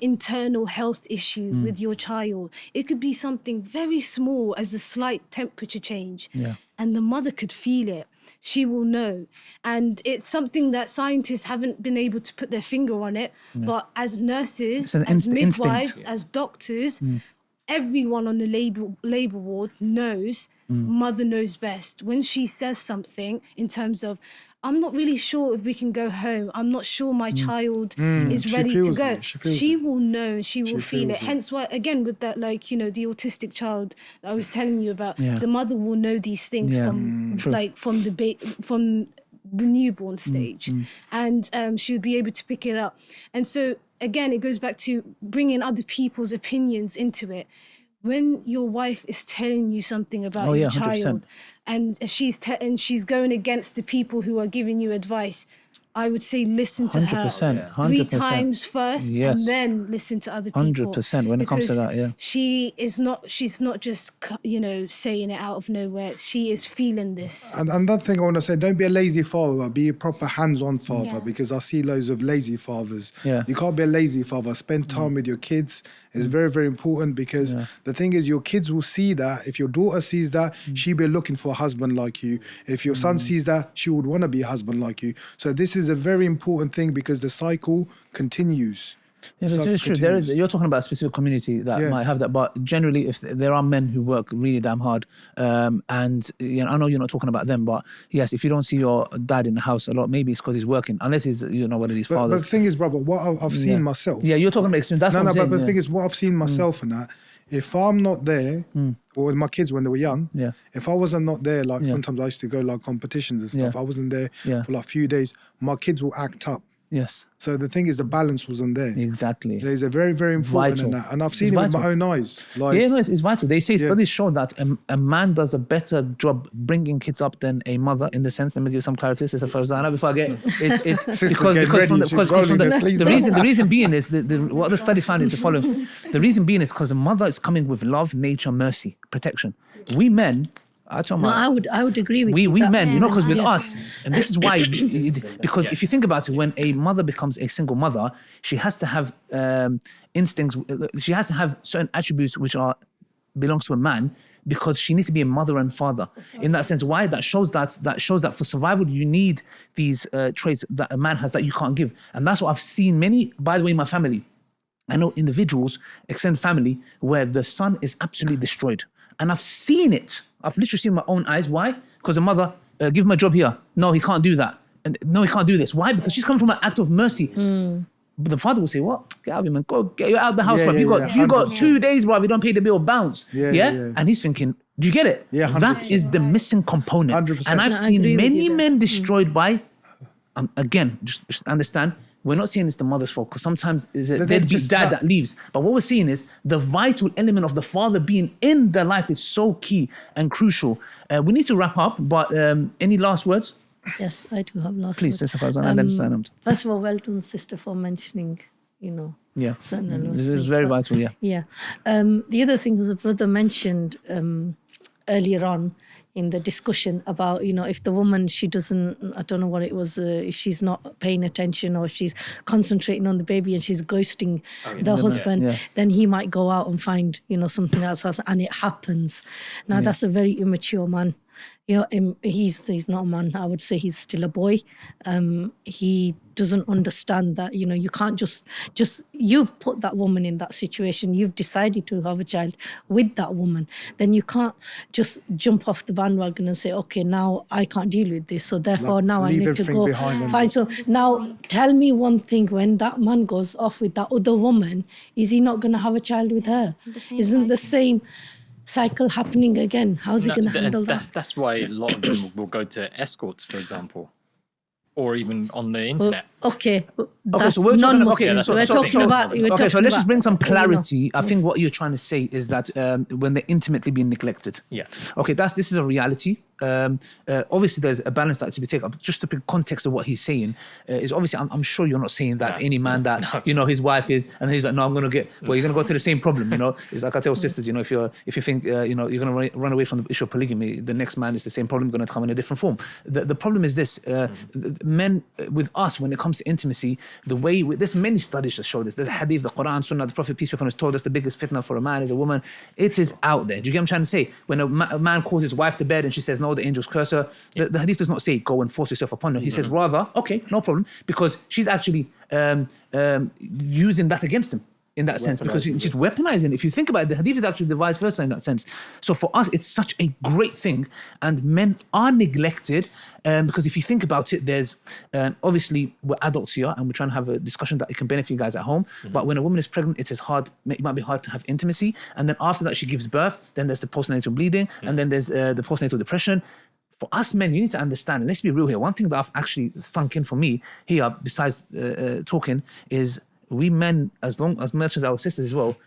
internal health issue with your child. It could be something very small as a slight temperature change, and the mother could feel it. She will know. And it's something that scientists haven't been able to put their finger on it, but as nurses, an as instinct. midwives, as doctors, everyone on the labor ward knows, mother knows best. When she says something in terms of, I'm not really sure if we can go home. I'm not sure my child is She ready to feels go. it. She feels She it. will know, she will feel feels it. it. Hence why, again, with that, the autistic child that I was telling you about, Yeah. the mother will know these things Yeah. from from the newborn stage, and she would be able to pick it up. And so again, it goes back to bringing other people's opinions into it. When your wife is telling you something about your 100%. child, and she's going against the people who are giving you advice, I would say listen to 100%, her 3 100%. times first, Yes. and then listen to other people. 100% when it comes to Because that, yeah. she's not just saying it out of nowhere. She is feeling this. And another thing I want to say, don't be a lazy father, but be a proper hands-on father, because I see loads of lazy fathers. Yeah. You can't be a lazy father. Spend time with your kids. It's very, very important because the thing is, your kids will see that. If your daughter sees that, she'll be looking for a husband like you. If your son sees that, she would want to be a husband like you. So this is a very important thing because the cycle continues. Yeah, So it's true. continues. You're talking about a specific community that Yeah. might have that, but generally, if there are men who work really damn hard, and I know you're not talking about them, but yes, if you don't see your dad in the house a lot, maybe it's because he's working, unless he's one of these But fathers. the thing is, brother, what I've seen Yeah. myself. Yeah, you're talking about experience. That's No, what I'm saying. but the yeah. thing is, what I've seen myself in that, if I'm not there, or with my kids when they were young, Yeah. if I wasn't not there, like Yeah. sometimes I used to go like competitions and stuff, Yeah. I wasn't there Yeah. for like a few days, my kids will act up. Yes, So the thing is, the balance wasn't there. exactly. There's a very, very important Vital. in that. And I've seen It's it with vital. my own eyes. Like, Yeah, no, it's vital. They say studies show that a man does a better job bringing kids up than a mother. In the sense, let me give some clarity. Sister Farzana, before I get it's Sister's because getting from ready, the, she's because from rolling the, her sleeves the reason being is what the studies found is the following. The reason being is because a mother is coming with love, nature, mercy, protection. We men. No, I would agree with you. We that- men, because with us, and this is why, because if you think about it, when a mother becomes a single mother, she has to have instincts, she has to have certain attributes which belongs to a man, because she needs to be a mother and father. In that sense, why? That shows that for survival, you need these traits that a man has that you can't give. And that's what I've seen many, by the way, in my family. I know individuals, extended family, where the son is absolutely destroyed. And I've seen it. I've literally seen my own eyes. Why? Because the mother, give him a job here. No, he can't do that. And no, he can't do this. Why? Because she's coming from an act of mercy. But the father will say, what? Get out of him, man. Go, get you out of the house, Yeah, bruv. yeah, You got 100%. 2 days, bruv. You don't pay the bill, bounce. Yeah. And he's thinking, do you get it? Yeah, That 100%. is the missing component. 100%. And I've No, I seen agree with many you there. men destroyed by, again, just understand, we're not saying it's the mother's fault, because sometimes it's a They deadbeat just dad have- that leaves. But what we're seeing is the vital element of the father being in their life is so key and crucial. We need to wrap up, but any last words? Yes, I do have last Please, word. Sister Farzana, and then Sanam. First of all, well done, sister, for mentioning, Yeah. certain This is very vital, yeah. Yeah. The other thing was the brother mentioned earlier on, in the discussion about, if the woman, she doesn't, I don't know what it was, if she's not paying attention or if she's concentrating on the baby and she's ghosting the husband, then he might go out and find, something else, and it happens. Now, that's a very immature man. He's not a man. I would say he's still a boy. He doesn't understand that, you can't just you've put that woman in that situation. You've decided to have a child with that woman. Then you can't just jump off the bandwagon and say, okay, now I can't deal with this. So therefore now I need to go find. So now tell me one thing, when that man goes off with that other woman, is he not going to have a child with her? Isn't the same cycle happening again? How's he going to handle that? That's why a lot of them will go to escorts, for example, or even on the internet. Okay, Okay, that's so we're talking about, non-Muslim. So we're talking about. So let's just bring some clarity. I think what you're trying to say is that when they're intimately being neglected. Yeah. Okay, this is a reality. Obviously, there's a balance that to be taken. Just to put context of what he's saying is obviously, I'm sure you're not saying that any man that his wife is, and he's like, no, I'm gonna get. Well, you're gonna go to the same problem. It's like I tell sisters, if you think you're gonna run away from the issue of polygamy, the next man is the same problem, going to come in a different form. The problem is this: men with us, when it comes to intimacy, the way there's many studies that show this. There's a hadith, the Quran, Sunnah, the Prophet peace be upon him has told us the biggest fitna for a man is a woman. It is out there. Do you get what I'm trying to say? When a man calls his wife to bed and she says, no, the angels curse her, the hadith does not say go and force yourself upon her. He says rather, okay, no problem, because she's actually using that against him in that sense, because she's weaponizing. If you think about it, the hadith is actually the vice versa in that sense. So for us, it's such a great thing, and men are neglected because if you think about it, there's obviously we're adults here and we're trying to have a discussion that it can benefit you guys at home. But when a woman is pregnant, it might be hard to have intimacy, and then after that she gives birth, then there's the postnatal bleeding, and then there's the postnatal depression. For us men, you need to understand, and let's be real here, one thing that I've actually stunk in for me here, besides talking, is we men, as much as our sisters as well,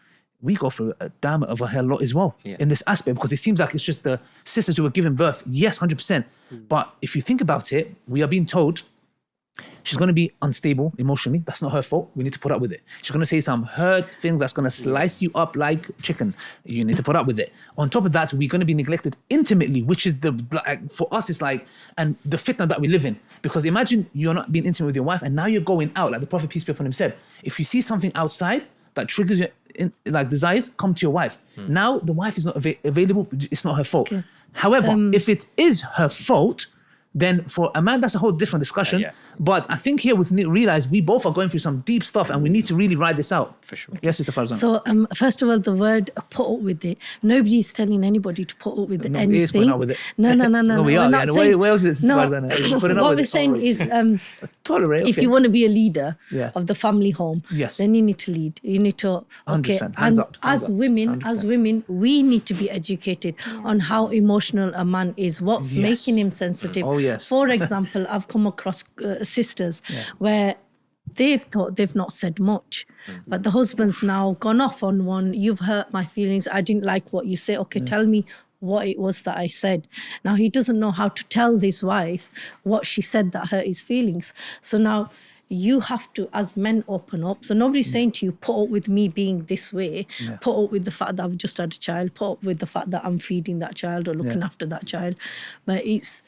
we go through a damn of a hell lot as well in this aspect, because it seems like it's just the sisters who are giving birth. Yes, 100%. But if you think about it, we are being told she's going to be unstable emotionally. That's not her fault. We need to put up with it. She's going to say some hurt things that's going to slice you up like chicken. You need to put up with it. On top of that, we're going to be neglected intimately, which is for us, it's like, and the fitna that we live in. Because imagine you're not being intimate with your wife and now you're going out, like the Prophet, peace be upon him, said, if you see something outside that triggers your desires, come to your wife. Now the wife is not available. It's not her fault. Okay. However, if it is her fault, then for a man, that's a whole different discussion. But I think here we've realized we both are going through some deep stuff and we need to really ride this out. For sure. Yes, Sister Farzana. So first of all, the word put up with it. Nobody's telling anybody to put up with anything. He is putting up with it. No. No, we are. Where else is it, Sister No, Farzana? what we're saying is, tolerate. Okay. if you want to be a leader of the family home, then you need to lead. You need to, okay. And as women, we need to be educated on how emotional a man is, what's making him sensitive. Oh, yes. For example, I've come across sisters where they've thought they've not said much, but the husband's now gone off on one. You've hurt my feelings. I didn't like what you say. Okay, tell me what it was that I said. Now he doesn't know how to tell his wife what she said that hurt his feelings. So now you have to, as men, open up. So nobody's saying to you, put up with me being this way, put up with the fact that I've just had a child, put up with the fact that I'm feeding that child or looking after that child. But it's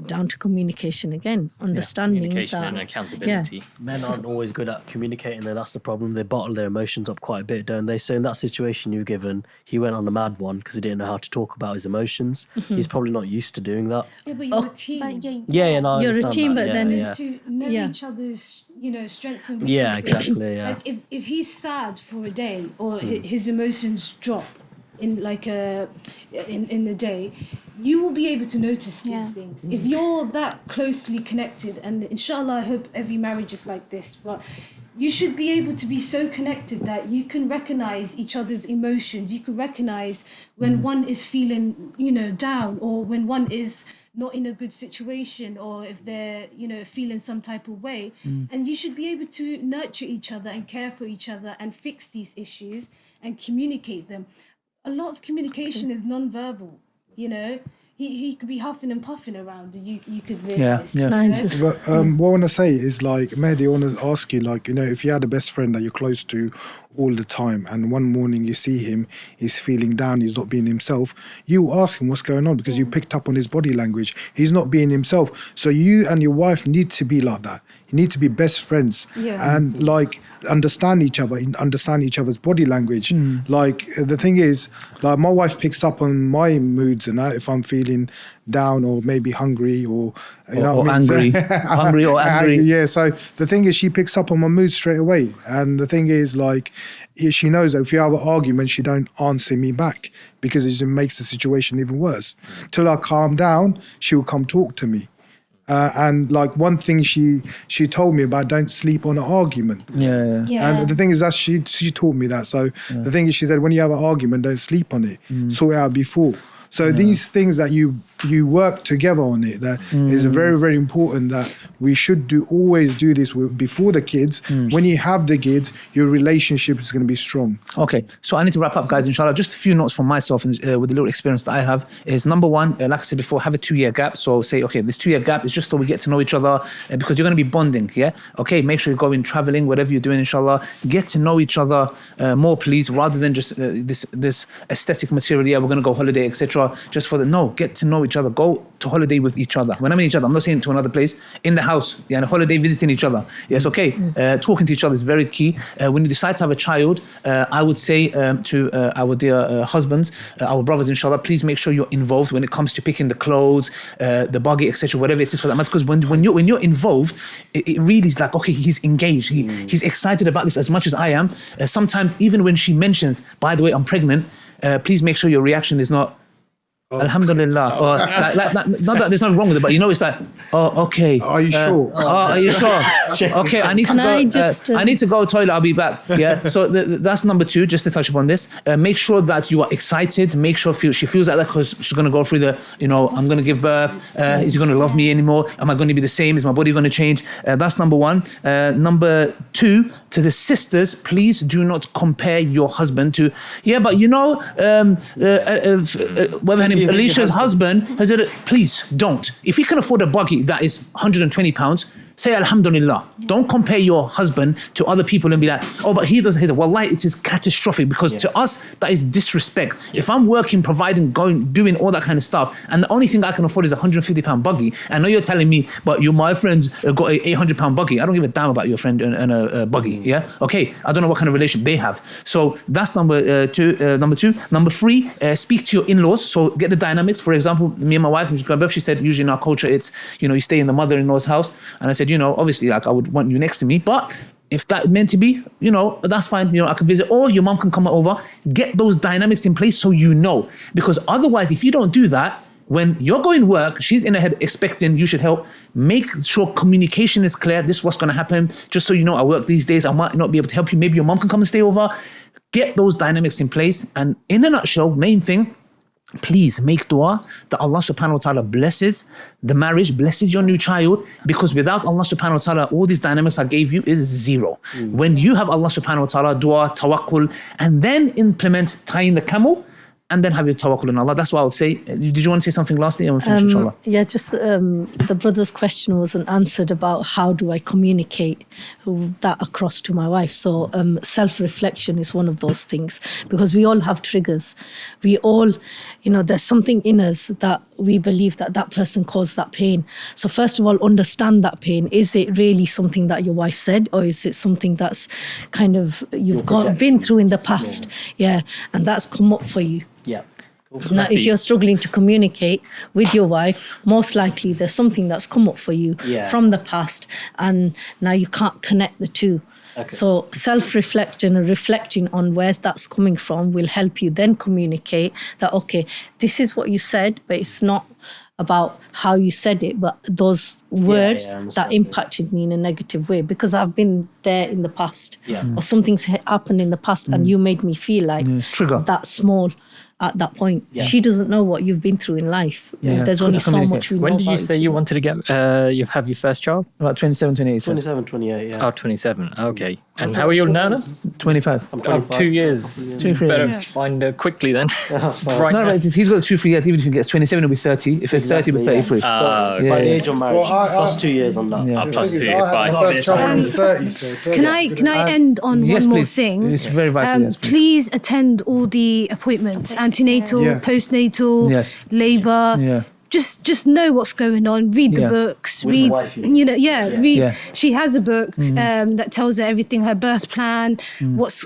down to communication again, understanding communication that, and accountability. Men aren't always good at communicating, and that's the problem. They bottle their emotions up quite a bit, don't they? So in that situation you've given, he went on a mad one because he didn't know how to talk about his emotions. He's probably not used to doing that. Yeah, but you're a team. No, you're a team, that. but then To know each other's, strengths and weaknesses. Yeah, exactly. Yeah. Like if he's sad for a day or his emotions drop in in the day, you will be able to notice these things. If you're that closely connected, and inshallah, I hope every marriage is like this, but you should be able to be so connected that you can recognize each other's emotions. You can recognize when one is feeling, down, or when one is not in a good situation, or if they're, feeling some type of way. And you should be able to nurture each other and care for each other and fix these issues and communicate them. A lot of communication is non-verbal, he could be huffing and puffing around, and you could Yeah, realise. yeah. you I know? just- But what I want to say is, like, Mehdi, I want to ask you, like, if you had a best friend that you're close to all the time, and one morning you see him, he's feeling down, he's not being himself, you ask him what's going on because you picked up on his body language. He's not being himself. So you and your wife need to be like that. You need to be best friends and like understand each other, understand each other's body language. Like the thing is, like my wife picks up on my moods and that if I'm feeling down or maybe hungry or Or angry. Hungry or angry. Yeah. So the thing is, she picks up on my mood straight away. And the thing is, like, she knows that if you have an argument, she don't answer me back because it just makes the situation even worse. Till I calm down, she will come talk to me. And like one thing she told me about, don't sleep on an argument. Yeah. And the thing is that she taught me that. So the thing is, she said, when you have an argument, don't sleep on it. Sort it out before. So these things that you work together on it, that is very, very important that we should always do this before the kids. When you have the kids, your relationship is going to be strong. Okay, so I need to wrap up, guys, inshallah. Just a few notes from myself with the little experience that I have is, number one, like I said before, have a 2-year gap. So say, okay, this 2-year gap is just so we get to know each other because you're going to be bonding, yeah? Okay, make sure you're going traveling, whatever you're doing, inshallah. Get to know each other more, please, rather than just this aesthetic material, yeah, we're going to go holiday, etc. Just for no, get to know each other. Go to holiday with each other. When I mean each other, I'm not saying to another place, in the house, yeah, and a holiday visiting each other. Yes, okay. Talking to each other is very key. When you decide to have a child, I would say to our dear husbands, our brothers, inshallah, please make sure you're involved when it comes to picking the clothes, the buggy, etc., whatever it is for that matter. Because when you're involved, it really is like, okay, he's engaged. He's excited about this as much as I am. Sometimes even when she mentions, by the way, I'm pregnant, please make sure your reaction is not, Alhamdulillah, or not that there's nothing wrong with it, but it's like, oh, okay. Are you sure? Are you sure? Okay, I need to Can go. I just, I need to go to the toilet. I'll be back. Yeah. So that's number 2. Just to touch upon this, make sure that you are excited. Make sure she feels like that because she's gonna go through the. I'm gonna give birth. Is he gonna love me anymore? Am I gonna be the same? Is my body gonna change? That's number 1. Number 2, to the sisters, please do not compare your husband to. Yeah, but whether her name's Alicia's husband has it. Please don't. If he can afford a buggy that is £120, say Alhamdulillah. Don't compare your husband to other people and be like, oh, but he doesn't hit it. Wallahi, it is catastrophic because to us, that is disrespect. If I'm working, providing, doing all that kind of stuff, and the only thing I can afford is a £150 buggy, I know you're telling me, but my friends got a £800 buggy. I don't give a damn about your friend and a buggy, yeah? Okay, I don't know what kind of relationship they have. So that's number 2. Number 3, speak to your in-laws. So get the dynamics. For example, me and my wife, she said, usually in our culture, it's, you stay in the mother-in-law's house. And I said, obviously, like I would want you next to me, but if that meant to be, that's fine. I can visit, or your mom can come over. Get those dynamics in place so because otherwise, if you don't do that, when you're going work, she's in her head expecting you should help. Make sure communication is clear. This is what's going to happen. Just so I work these days. I might not be able to help you. Maybe your mom can come and stay over. Get those dynamics in place. And in a nutshell, main thing, please make dua that Allah subhanahu wa ta'ala blesses the marriage, blesses your new child, because without Allah subhanahu wa ta'ala, all these dynamics I gave you is zero. When you have Allah subhanahu wa ta'ala, dua, tawakkul, and then implement tying the camel, and then have your tawakkul on Allah. That's what I would say. Did you want to say something lastly? And we'll finish, inshallah. Yeah, just the brother's question wasn't answered about how do I communicate that across to my wife. So self-reflection is one of those things, because we all have triggers. We all, there's something in us that we believe that person caused that pain. So first of all, understand that pain. Is it really something that your wife said, or is it something that's kind of been through in the past? Yeah, and that's come up for you. Yeah. Now, if you're struggling to communicate with your wife, most likely there's something that's come up for you from the past, and now you can't connect the two. Okay. So self-reflecting and reflecting on where that's coming from will help you then communicate that, okay, this is what you said, but it's not about how you said it, but those words that impacted me in a negative way, because I've been there in the past, or something's happened in the past and you made me feel like trigger. that's small. at that point. Yeah. She doesn't know what you've been through in life. Yeah. There's Good only to so communicate. much we know When did you about say each you other. wanted to you have your first child? About 27, 28. 27, 28, yeah. Oh, 27. Okay. And how are you now? 25. I'm Oh, 25. 2 years. 2, 3 Better years. find her quickly then. right No, now. right, he's got 2, 3 years. Even if he gets 27, it'll be 30. If it's 30, it'll be 33. So Ah, yeah. by the yeah. age of marriage, Well, plus 2 years on that. Yeah. plus The thing 2, is, I had fine. my first child when I was 30, so 30. Can I end on Yes, one more please. thing? It's very vital. Yes, please. Please attend all the appointments, antenatal, Yeah. postnatal, Yes. labour. Yeah. Just know what's going on. Read the Yeah. books. With Read, the wife, you mean? read. Yeah. She has a book that tells her everything: her birth plan, what's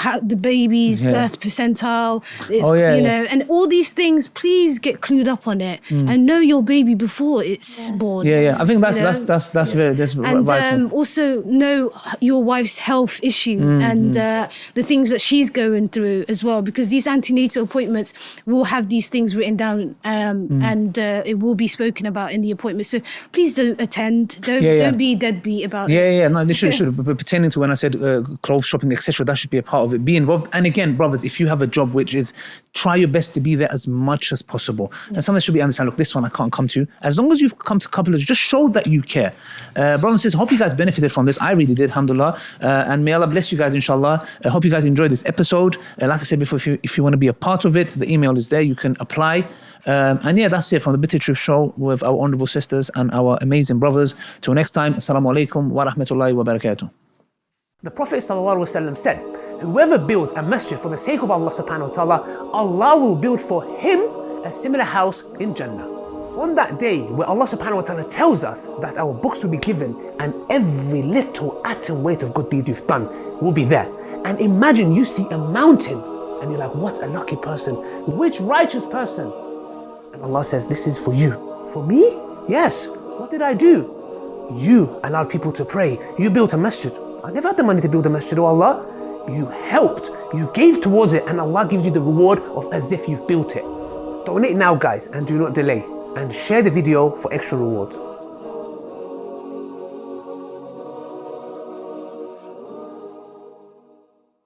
how the baby's Yeah. birth percentile. It's, Oh, yeah, yeah. and all these things. Please get clued up on it and know your baby before it's born. Yeah, yeah. I think that's You know? that's very And vital. also know your wife's health issues and the things that she's going through as well, because these antenatal appointments will have these things written down and it will be spoken about in the appointment. So please do attend. Don't be deadbeat about it. Yeah. No, they should. But pertaining to when I said clothes shopping, etc., that should be a part of it. Be involved. And again, brothers, if you have a job which is, try your best to be there as much as possible. And something should be understand. Look, this one I can't come to. As long as you've come to couples, just show that you care. Brothers and sisters, I hope you guys benefited from this. I really did, alhamdulillah. And may Allah bless you guys, inshallah. I hope you guys enjoyed this episode. Like I said before, if you want to be a part of it, the email is there. You can apply. And yeah, that's it from the Bitter Truth Show with our honorable sisters and our amazing brothers. Till next time, assalamu alaikum wa rahmatullahi wa barakatuh. The Prophet ﷺ said, whoever builds a masjid for the sake of Allah subhanahu wa ta'ala, Allah will build for him a similar house in Jannah. On that day where Allah subhanahu wa ta'ala tells us that our books will be given and every little atom weight of good deed you've done will be there. And imagine you see a mountain and you're like, what a lucky person, which righteous person? And Allah says, this is for you. For me? Yes. What did I do? You allowed people to pray. You built a masjid. I never had the money to build a masjid, oh Allah. You helped. You gave towards it and Allah gives you the reward of as if you've built it. Donate now, guys, and do not delay. And share the video for extra rewards.